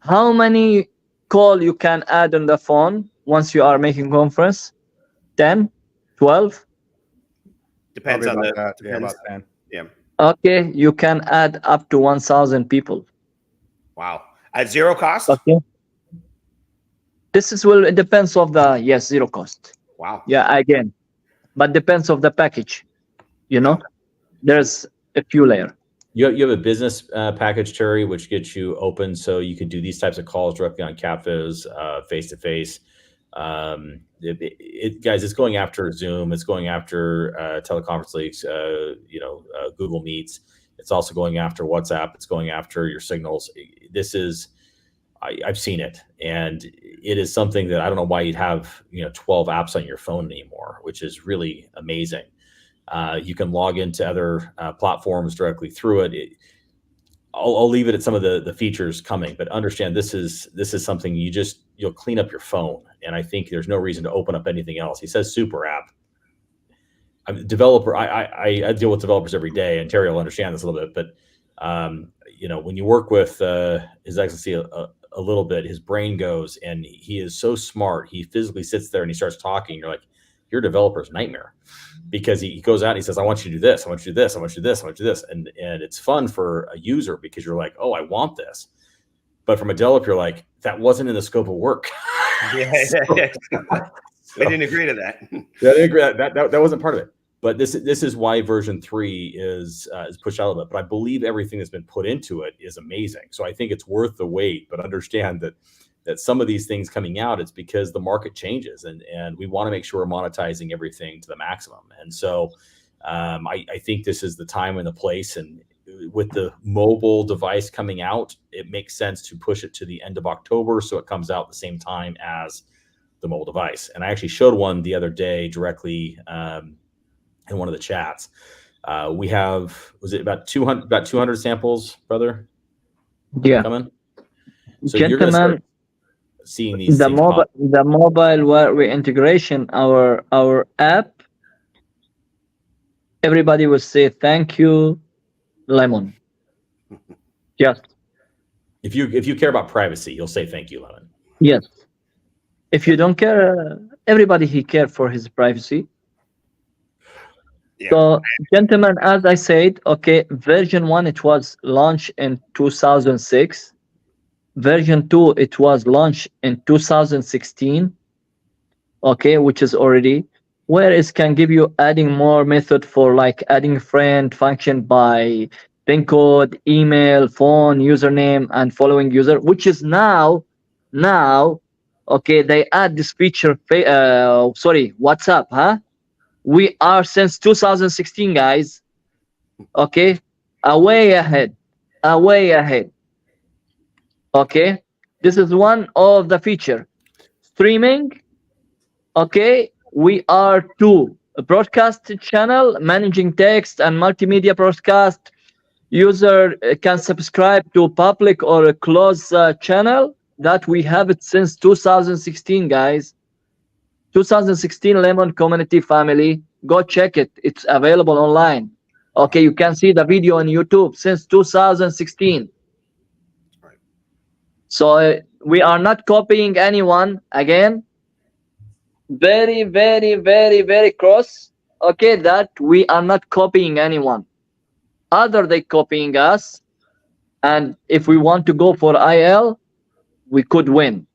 How many call you can add on the phone once you are making conference? 10, 12? Depends Probably on about the that. Yeah, depends. about 10. Yeah. Okay, you can add up to 1,000 people. Wow. At zero cost? Okay. This is, well, it depends of the, yes, zero cost. Wow. Yeah, again, but depends of the package. You know, there's a few layer. You have a business package, Terry, which gets you open, so you can do these types of calls directly on CapViz, face to face. Guys, it's going after Zoom. It's going after teleconference leaks. Google Meets. It's also going after WhatsApp. It's going after your signals. This is, I've seen it, and it is something that I don't know why you'd have 12 apps on your phone anymore, which is really amazing. You can log into other platforms directly through it. I'll leave it at some of the features coming, but understand this is something you'll clean up your phone, and I think there's no reason to open up anything else. He says super app. I'm a developer. I deal with developers every day, and Terry will understand this a little bit. But when you work with His Excellency a little bit, his brain goes, and he is so smart. He physically sits there and he starts talking. You're like, you're a developer's nightmare, because he goes out and he says, I want you to do this, I want you to do this, I want you to do this, I want you to do this. And it's fun for a user because you're like, oh, I want this. But from a developer, you're like, that wasn't in the scope of work. Yeah. We didn't agree to that. Yeah, I didn't agree. That wasn't part of it. But this is why version 3 is pushed out a little bit. But I believe everything that's been put into it is amazing. So I think it's worth the wait. But understand that some of these things coming out, it's because the market changes, and we want to make sure we're monetizing everything to the maximum. And so I think this is the time and the place. And with the mobile device coming out, it makes sense to push it to the end of October, so it comes out the same time as the mobile device. And I actually showed one the other day directly in one of the chats. We have, was it about 200 samples, brother? Yeah. Coming. So you're going to start seeing these the things mobile where we integration our app, everybody will say thank you, Lemon. Yes. If you care about privacy, you'll say thank you, Lemon. Yes. If you don't care, everybody he care for his privacy. Yeah. So, gentlemen, as I said, okay, version 1, it was launched in 2006. Version 2, it was launched in 2016. Okay, which is already, where it can give you adding more method for like adding friend function by PIN code, email, phone, username, and following user, which is now, okay, they add this feature, WhatsApp, huh? We are since 2016, guys. Okay, way ahead. Okay, this is one of the feature. Streaming. Okay, we are a broadcast channel managing text and multimedia broadcast. user can subscribe to public or a closed channel. That we have it since 2016, guys. 2016 Lemon Community Family. Go check it. It's available online. Okay, you can see the video on YouTube since 2016. Right. So we are not copying anyone. Again, very, very, very, very cross. Okay, that we are not copying anyone. Other they copying us, and if we want to go for IL, we could win.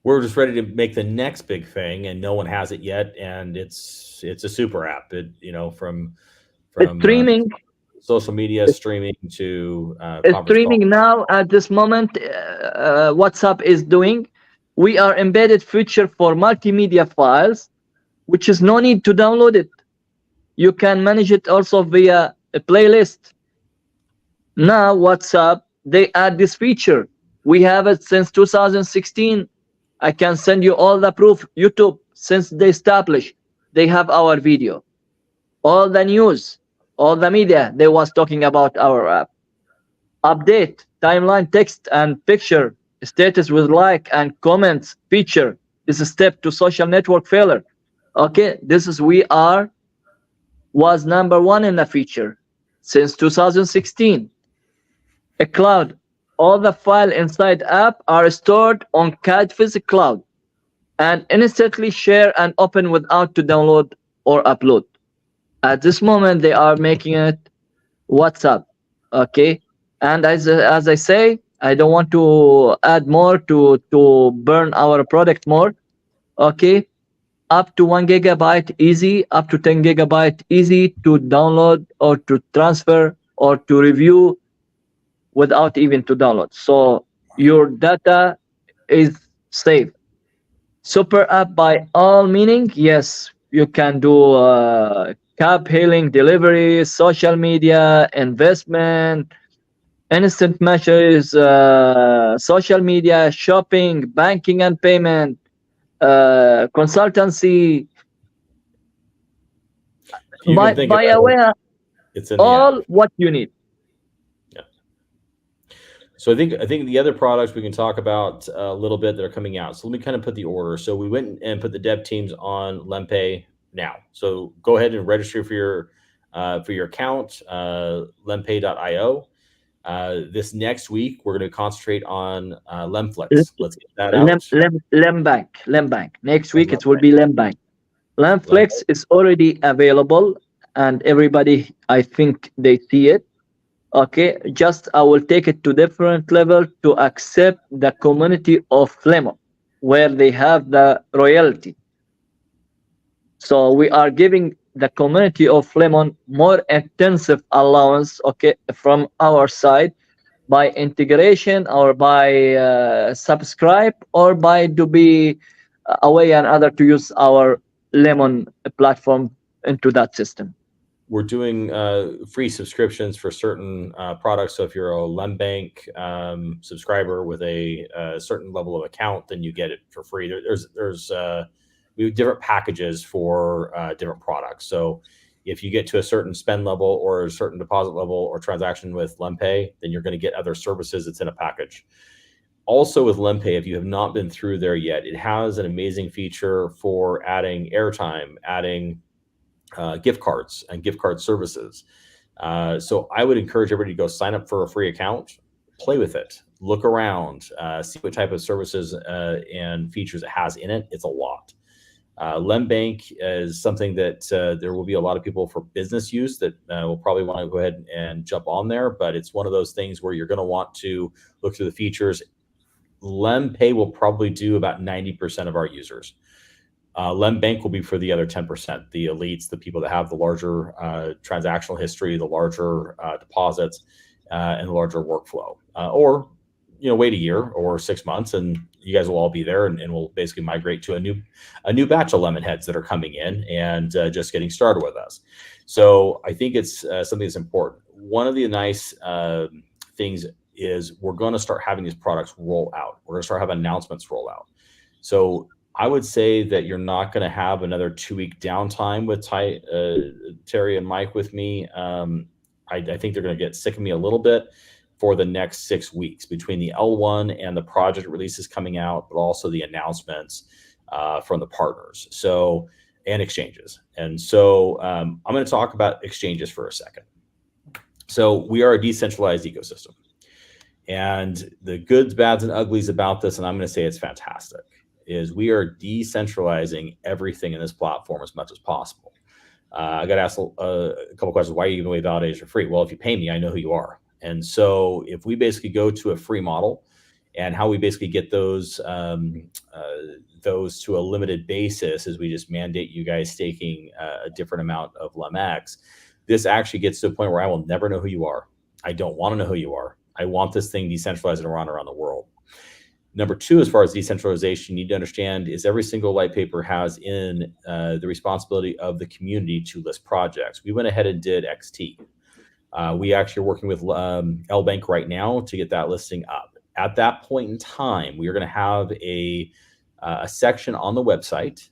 We're just ready to make the next big thing, and no one has it yet. And it's a super app. It, you know, from Streaming. Social media streaming to Streaming calls. now at this moment. WhatsApp is doing. We are embedded feature for multimedia files, which is no need to download it. You can manage it also via a playlist. Now WhatsApp, they add this feature. We have it since 2016. I can send you all the proof. YouTube, since they established, they have our video. All the news, all the media, they was talking about our app. Update, timeline, text and picture, status with like and comments feature. This is a step to social network failure. Okay, this is was number one in the feature since 2016. A cloud. All the file inside app are stored on Cadfis cloud and instantly share and open without to download or upload. At this moment, they are making it WhatsApp. Okay, and as I say, I don't want to add more to burn our product more. Okay, up to 1 gigabyte easy, up to 10 gigabyte easy to download or to transfer or to review without even to download. So your data is safe. Super app by all meaning, yes, you can do cab hailing, delivery, social media, investment, instant messages, social media, shopping, banking and payment, consultancy. By a way, it's in all what you need. So I think the other products we can talk about a little bit that are coming out. So let me kind of put the order. So we went and put the dev teams on lempay now. So go ahead and register for your account, lempay.io. This next week we're going to concentrate on lemflix. Let's get that out. Lembank. Next week it will be lembank. Lemflix is already available, and everybody, I think they see it. Okay, just I will take it to different level to accept the community of Lemon, where they have the royalty. So we are giving the community of Lemon more intensive allowance, okay, from our side by integration or by subscribe or by to be a way and other to use our Lemon platform into that system. We're doing free subscriptions for certain products. So if you're a lembank subscriber with a certain level of account, then you get it for free. We have different packages for different products. So if you get to a certain spend level or a certain deposit level or transaction with lempay, then you're going to get other services that's in a package. Also with lempay, if you have not been through there yet, it has an amazing feature for adding airtime, adding gift cards and gift card services. So I would encourage everybody to go sign up for a free account, play with it, look around, see what type of services and features it has in it. It's a lot. Lembank is something that there will be a lot of people for business use that will probably want to go ahead and jump on there, but it's one of those things where you're going to want to look through the features. Lempay will probably do about 90% of our users. Lembank will be for the other 10%, the elites, the people that have the larger transactional history, the larger deposits, and the larger workflow. Or, wait a year or 6 months, and you guys will all be there, and we'll basically migrate to a new batch of lemon heads that are coming in and just getting started with us. So I think it's something that's important. One of the nice things is we're going to start having these products roll out. We're going to start having announcements roll out. So I would say that you're not going to have another 2-week downtime with Terry and Mike with me. I think they're going to get sick of me a little bit for the next 6 weeks between the L1 and the project releases coming out, but also the announcements from the partners. So, and exchanges. And so I'm going to talk about exchanges for a second. So we are a decentralized ecosystem. And the goods, bads, and uglies about this, and I'm going to say it's fantastic, is we are decentralizing everything in this platform as much as possible. I got asked a couple questions. Why are you giving away validators for free? Well, if you pay me, I know who you are. And so if we basically go to a free model, and how we basically get those to a limited basis is we just mandate you guys staking a different amount of LEMX. This actually gets to a point where I will never know who you are. I don't want to know who you are. I want this thing decentralized and around the world. Number two, as far as decentralization, you need to understand is every single light paper has in the responsibility of the community to list projects. We went ahead and did XT. We actually are working with LBank right now to get that listing up. At that point in time, we are going to have a section on the website,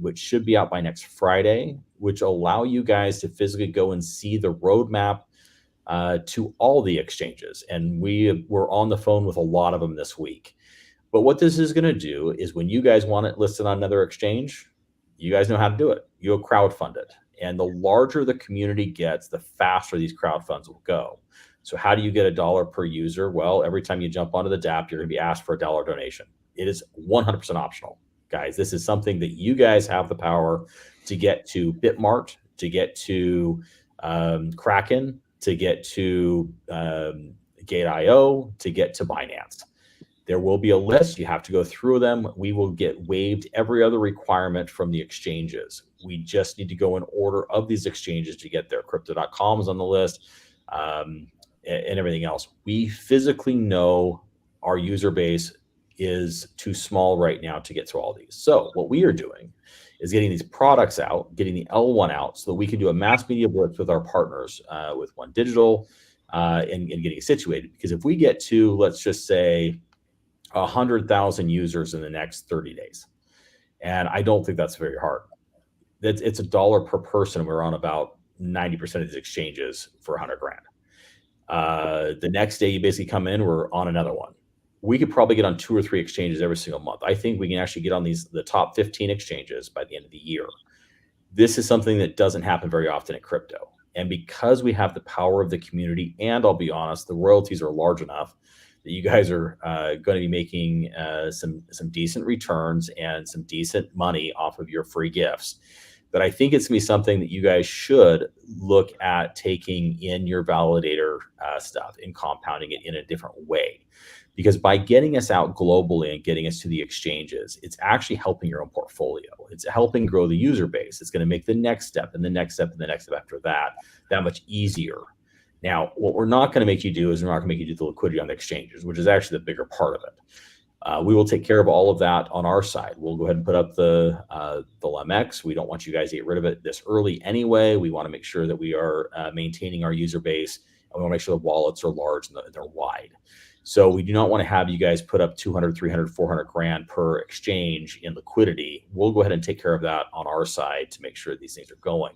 which should be out by next Friday, which will allow you guys to physically go and see the roadmap to all the exchanges. And we were on the phone with a lot of them this week. But what this is going to do is when you guys want it listed on another exchange, you guys know how to do it. You'll crowdfund it. And the larger the community gets, the faster these crowdfunds will go. So how do you get $1 per user? Well, every time you jump onto the DApp, you're going to be asked for a $1 donation. It is 100% optional, guys. This is something that you guys have the power to get to Bitmart, to get to Kraken, to get to Gate.io, to get to Binance. There will be a list. You have to go through them. We will get waived every other requirement from the exchanges. We just need to go in order of these exchanges to get there. Crypto.com is on the list. And everything else. We physically know our user base is too small right now to get to all these. So what we are doing is getting these products out, getting the L1 out so that we can do a mass media blitz with our partners with One Digital and getting situated. Because if we get to, let's just say, 100,000 users in the next 30 days, and I don't think that's very hard. It's $1 per person. We're on about 90% of these exchanges for 100 grand. The next day you basically come in, we're on another one. We could probably get on 2 or 3 exchanges every single month. I think we can actually get on the top 15 exchanges by the end of the year. This is something that doesn't happen very often in crypto. And because we have the power of the community, and I'll be honest, the royalties are large enough that you guys are going to be making some decent returns and some decent money off of your free gifts. But I think it's going to be something that you guys should look at taking in your validator stuff and compounding it in a different way. Because by getting us out globally and getting us to the exchanges, it's actually helping your own portfolio. It's helping grow the user base. It's going to make the next step and the next step and the next step after that much easier. Now, what we're not going to make you do is we're not going to make you do the liquidity on the exchanges, which is actually the bigger part of it. We will take care of all of that on our side. We'll go ahead and put up the LEMX. We don't want you guys to get rid of it this early anyway. We want to make sure that we are maintaining our user base, and we want to make sure the wallets are large and they're wide. So we do not want to have you guys put up 200, 300, 400 grand per exchange in liquidity. We'll go ahead and take care of that on our side to make sure these things are going.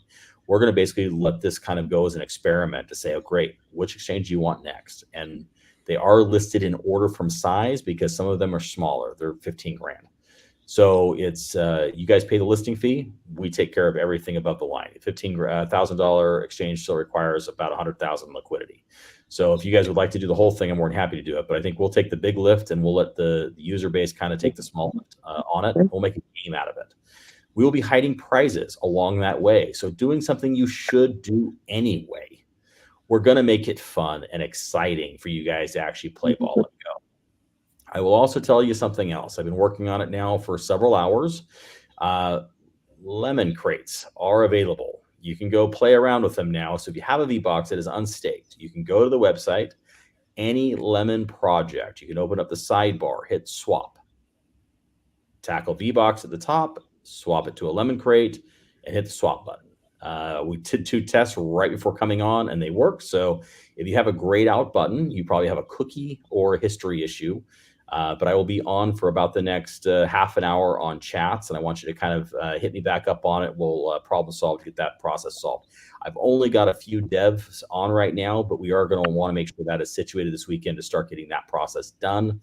We're going to basically let this kind of go as an experiment to say, oh, great, which exchange do you want next? And they are listed in order from size because some of them are smaller. They're 15 grand. So it's you guys pay the listing fee. We take care of everything above the line. $15,000 exchange still requires about 100,000 liquidity. So if you guys would like to do the whole thing, I'm more than happy to do it. But I think we'll take the big lift and we'll let the user base kind of take the small lift on it. We'll make a game out of it. We will be hiding prizes along that way. So doing something you should do anyway. We're going to make it fun and exciting for you guys to actually play ball and go. I will also tell you something else. I've been working on it now for several hours. Lemon crates are available. You can go play around with them now. So if you have a VBox that is unstaked, you can go to the website, any lemon project. You can open up the sidebar, hit swap, tackle VBox at the top, swap it to a lemon crate, and hit the swap button. We did 2 tests right before coming on, and they work. So if you have a grayed out button, you probably have a cookie or a history issue. But I will be on for about the next half an hour on chats, and I want you to kind of hit me back up on it. We'll problem solve to get that process solved. I've only got a few devs on right now, but we are going to want to make sure that is situated this weekend to start getting that process done.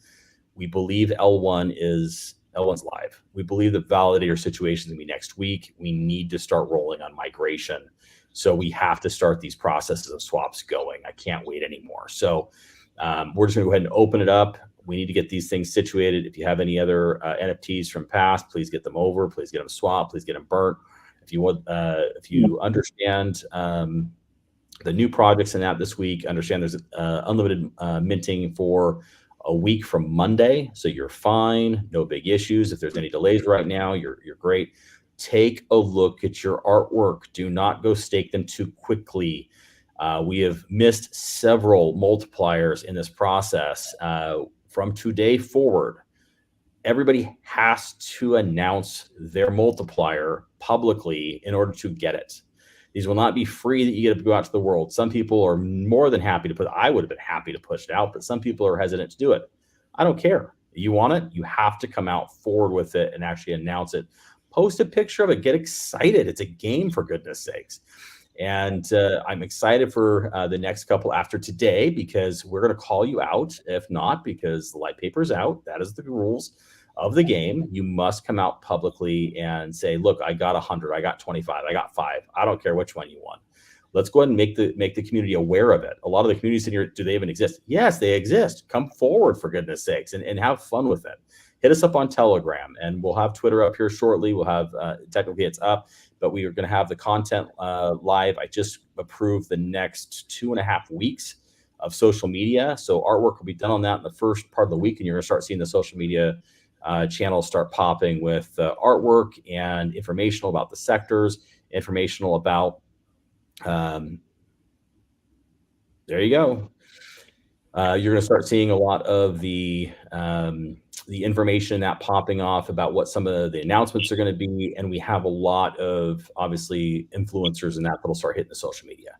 We believe L1's live. We believe the validator situation is going to be next week. We need to start rolling on migration. So we have to start these processes of swaps going. I can't wait anymore. So we're just going to go ahead and open it up. We need to get these things situated. If you have any other NFTs from past, please get them over. Please get them swapped. Please get them burnt. If you want, if you understand the new projects in that this week, understand there's unlimited minting for a week from Monday. So you're fine. No big issues. If there's any delays right now, you're great. Take a look at your artwork. Do not go stake them too quickly. We have missed several multipliers in this process. From today forward, everybody has to announce their multiplier publicly in order to get it. These will not be free that you get to go out to the world. Some people are more than happy to put, I would have been happy to push it out, but some people are hesitant to do it. I don't care. You want it, you have to come out forward with it and actually announce it. Post a picture of it, get excited. It's a game, for goodness sakes. And I'm excited for the next couple after today, because we're going to call you out. If not, because the light paper's out, that is the rules of the game. You must come out publicly and say, look, I got 100, I got 25, I got 5. I don't care which one you want. Let's go ahead and make the community aware of it. A lot of the communities in here, do they even exist? Yes, they exist. Come forward, for goodness sakes, and have fun with it. Hit us up on Telegram, and we'll have Twitter up here shortly. We'll have, technically it's up, but we are going to have the content live. I just approved the next 2.5 weeks of social media. So artwork will be done on that in the first part of the week, and you're going to start seeing the social media channels start popping with artwork and informational about the sectors, informational about, there you go. You're going to start seeing a lot of the information that popping off about what some of the announcements are going to be. And we have a lot of, obviously, influencers in that'll start hitting the social media.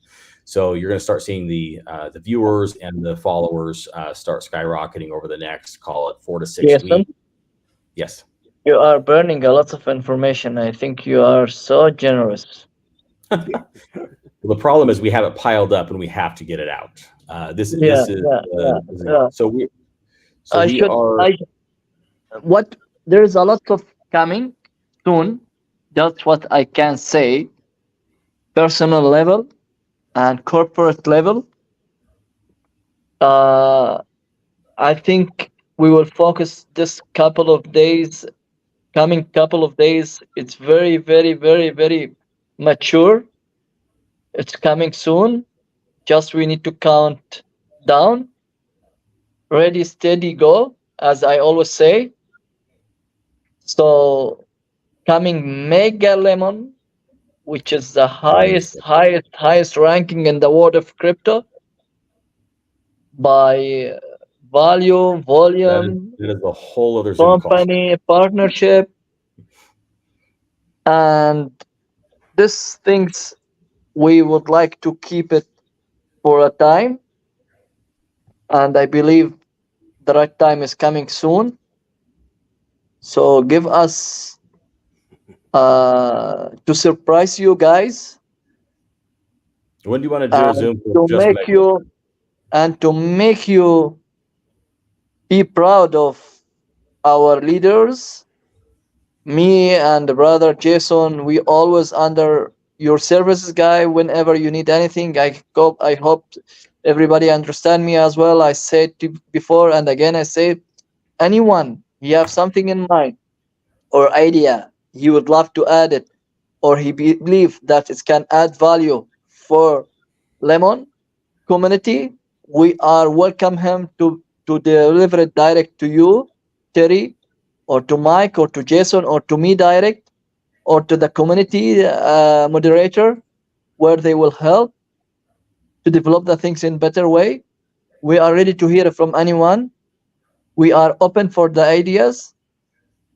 So you're going to start seeing the viewers and the followers start skyrocketing over the next, call it 4 to 6 weeks. Yes. You are burning a lot of information. I think you are so generous. Well, the problem is we have it piled up and we have to get it out. There's a lot of coming soon. That's what I can say. Personal level and corporate level. I think we will focus this coming couple of days. It's very, very, very, very mature. It's coming soon. Just we need to count down. Ready, steady, go, as I always say. So coming Mega Lemon, which is the highest ranking in the world of crypto by value, volume, that is a whole other company, partnership, and these things we would like to keep it for a time, and I believe the right time is coming soon. So give us to surprise you guys. When do you want to do a Zoom to make you be proud of our leaders? Me and the brother Jason, we always under your services, guy. Whenever you need anything, I hope everybody understand me as well. I said before and again, I say, anyone you have something in mind or idea he would love to add it, or he believe that it can add value for Lemon community, we are welcome him to deliver it direct to you, Terry, or to Mike, or to Jason, or to me direct, or to the community moderator, where they will help to develop the things in better way. We are ready to hear from anyone. We are open for the ideas.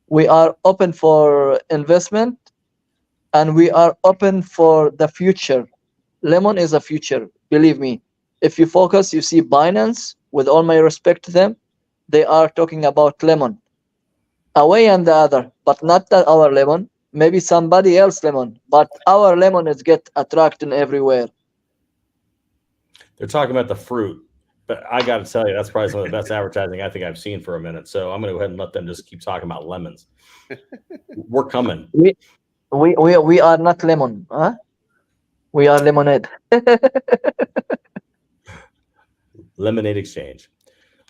We are open for investment, and we are open for the future. Lemon is a future, believe me. If you focus, you see Binance, with all my respect to them, they are talking about lemon. Away and the other, but not our lemon. Maybe somebody else lemon, but our lemon is get attracted everywhere. They're talking about the fruit, but I got to tell you, that's probably some of the best advertising I think I've seen for a minute. So I'm going to go ahead and let them just keep talking about lemons. We're coming. We are not lemon, huh? We are lemonade. Lemonade exchange.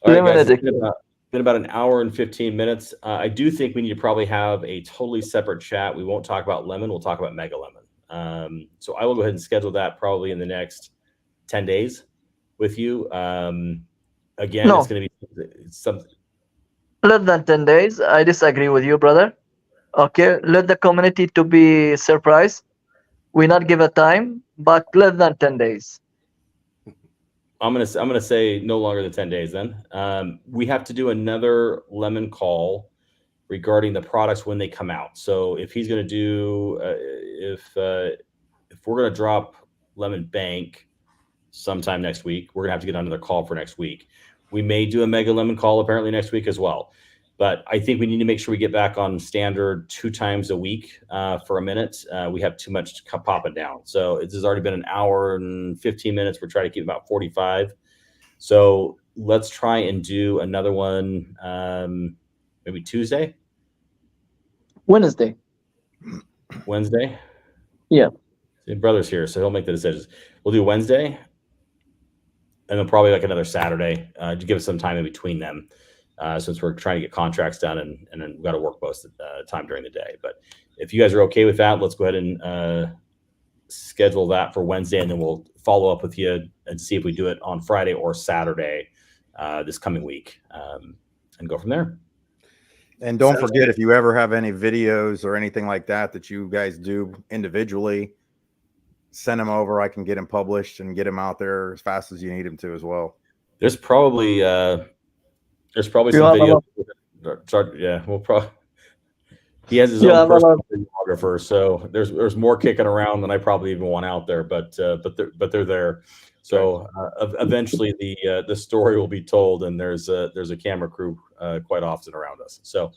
All right, guys, Lemonade it's been about an hour and 15 minutes. I do think we need to probably have a totally separate chat. We won't talk about lemon. We'll talk about Mega Lemon. So I will go ahead and schedule that probably in the next 10 days with you. Again, No. it's going to be something. Less than 10 days. I disagree with you, brother. Okay, let the community to be surprised. We not give a time, but less than 10 days. I'm gonna say no longer than 10 days. Then we have to do another lemon call regarding the products when they come out. So if he's gonna do if we're gonna drop lemonbank sometime next week, we're gonna have to get another call for next week. We may do a mega lemon call apparently next week as well. But I think we need to make sure we get back on standard 2 times a week for a minute. We have too much popping down. So this has already been an hour and 15 minutes. We're trying to keep about 45. So let's try and do another one maybe Tuesday? Wednesday. Yeah. His brother's here, so he'll make the decisions. We'll do Wednesday, and then probably like another Saturday to give us some time in between them. Since we're trying to get contracts done and then we've got to work most of the time during the day. But if you guys are okay with that, let's go ahead and schedule that for Wednesday, and then we'll follow up with you and see if we do it on Friday or Saturday this coming week and go from there. And don't forget, if you ever have any videos or anything like that you guys do individually, send them over. I can get them published and get them out there as fast as you need them to as well. There's probably some video. Yeah, we'll probably. He has his own personal videographer, so there's more kicking around than I probably even want out there. But they're there. So eventually the story will be told, and there's a camera crew quite often around us. So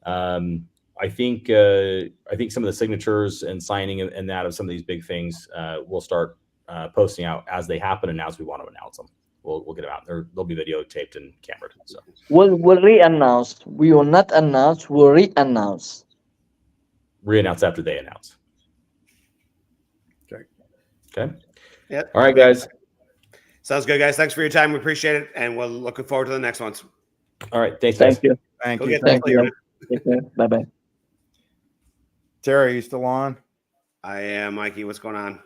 I think some of the signatures and signing and that of some of these big things we'll start posting out as they happen and as we want to announce them. We'll get them out. They'll be videotaped and cameraed. So We'll re-announce. We will not announce. We'll re-announce. Re-announce after they announce. Okay. Yeah. All right, guys. Sounds good, guys. Thanks for your time. We appreciate it, and we're looking forward to the next ones. All right. Thanks, guys. Thank you. Thank you. Thank you. Bye-bye. Terry, are you still on? I am, Mikey. What's going on?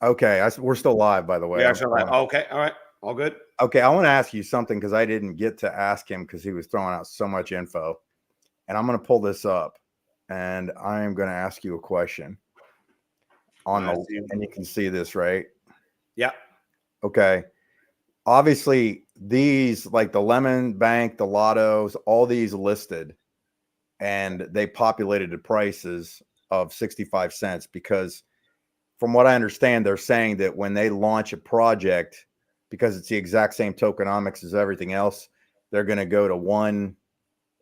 Okay, we're still live, by the way. We are still live. Okay. All right. All good. Okay, I want to ask you something because I didn't get to ask him because he was throwing out so much info. And I'm going to pull this up, and I am going to ask you a question. And you can see this, right? Yeah. Okay. Obviously, these, like the lemonbank, the lottos, all these listed, and they populated the prices of 65 cents because from what I understand, they're saying that when they launch a project, because it's the exact same tokenomics as everything else, they're going to go to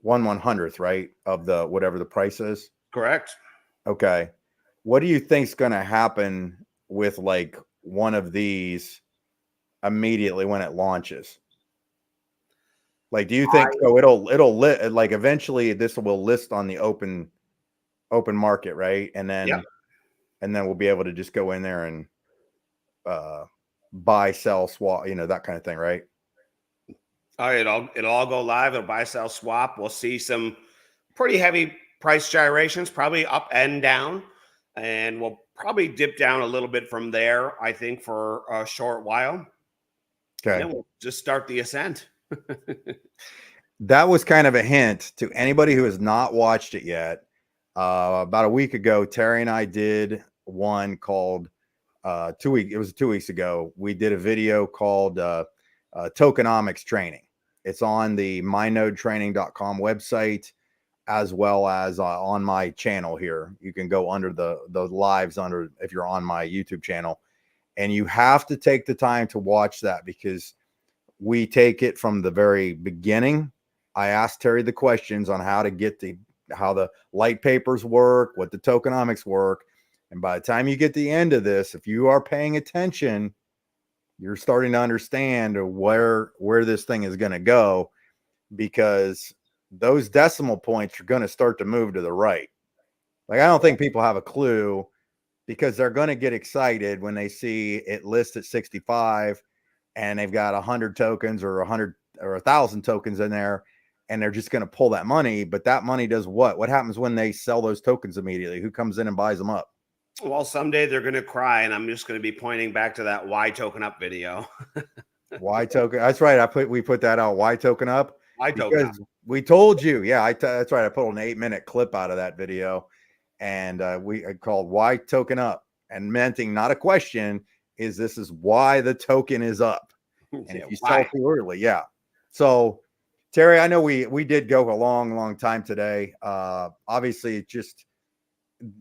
1/100th, right, of the whatever the price is. Correct. Okay. What do you think's going to happen with like one of these immediately when it launches? Like, do you think it'll like eventually this will list on the open market, right? And then we'll be able to just go in there and buy, sell, swap, that kind of thing, right? All right, it'll all go live. It'll buy, sell, swap. We'll see some pretty heavy price gyrations, probably up and down, and we'll probably dip down a little bit from there, I think, for a short while. Okay. Then we'll just start the ascent. That was kind of a hint to anybody who has not watched it yet. About a week ago, Terry and I did one called 2 weeks. It was 2 weeks ago. We did a video called tokenomics training. It's on the mynodetraining.com website, as well as on my channel here. You can go under the lives under if you're on my YouTube channel, and you have to take the time to watch that because we take it from the very beginning I asked Terry the questions on how to get how the light papers work, what the tokenomics work. And by the time you get to the end of this, if you are paying attention, you're starting to understand where this thing is going to go, because those decimal points are going to start to move to the right. Like, I don't think people have a clue, because they're going to get excited when they see it lists at 65 and they've got 100 tokens or 100 or 1,000 tokens in there, and they're just going to pull that money. But that money does what? What happens when they sell those tokens immediately? Who comes in and buys them up? Well, someday they're going to cry, and I'm just going to be pointing back to that why token up video. Why token? That's right. We put that out. Why token up? Why token up? We told you. Yeah, that's right. I put an 8-minute clip out of that video, and we called "Why Token Up," and menting not a question, this is why the token is up. And Yeah, if you why? sell too early, yeah. So, Terry, I know we did go a long time today. Obviously, just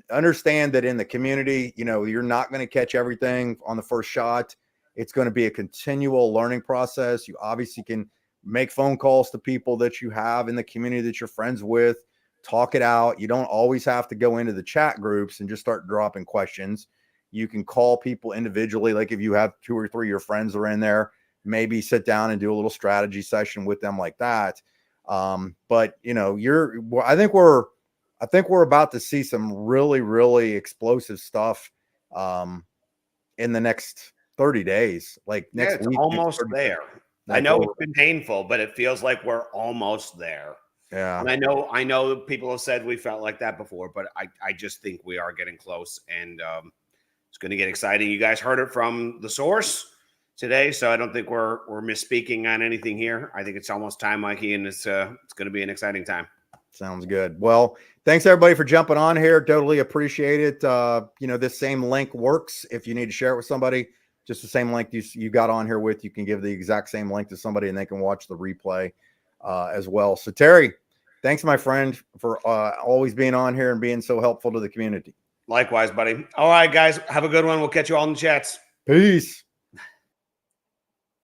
understand that in the community, you're not going to catch everything on the first shot. It's going to be a continual learning process. You obviously can make phone calls to people that you have in the community that you're friends with, talk it out. You don't always have to go into the chat groups and just start dropping questions. You can call people individually. Like if you have 2 or 3 of your friends are in there, maybe sit down and do a little strategy session with them like that. But I think we're about to see some really explosive stuff in the next 30 days. Like next it's week, almost there. Like I know it's been painful, but it feels like we're almost there. Yeah. And I know people have said we felt like that before, but I just think we are getting close, and it's going to get exciting. You guys heard it from the source today, so I don't think we're misspeaking on anything here. I think it's almost time, Mikey, and it's going to be an exciting time. Sounds good. Well, thanks everybody for jumping on here. Totally appreciate it. This same link works if you need to share it with somebody. Just the same link you got on here with, you can give the exact same link to somebody and they can watch the replay as well. So Terry, thanks my friend for always being on here and being so helpful to the community. Likewise, buddy. All right, guys, have a good one. We'll catch you all in the chats. Peace.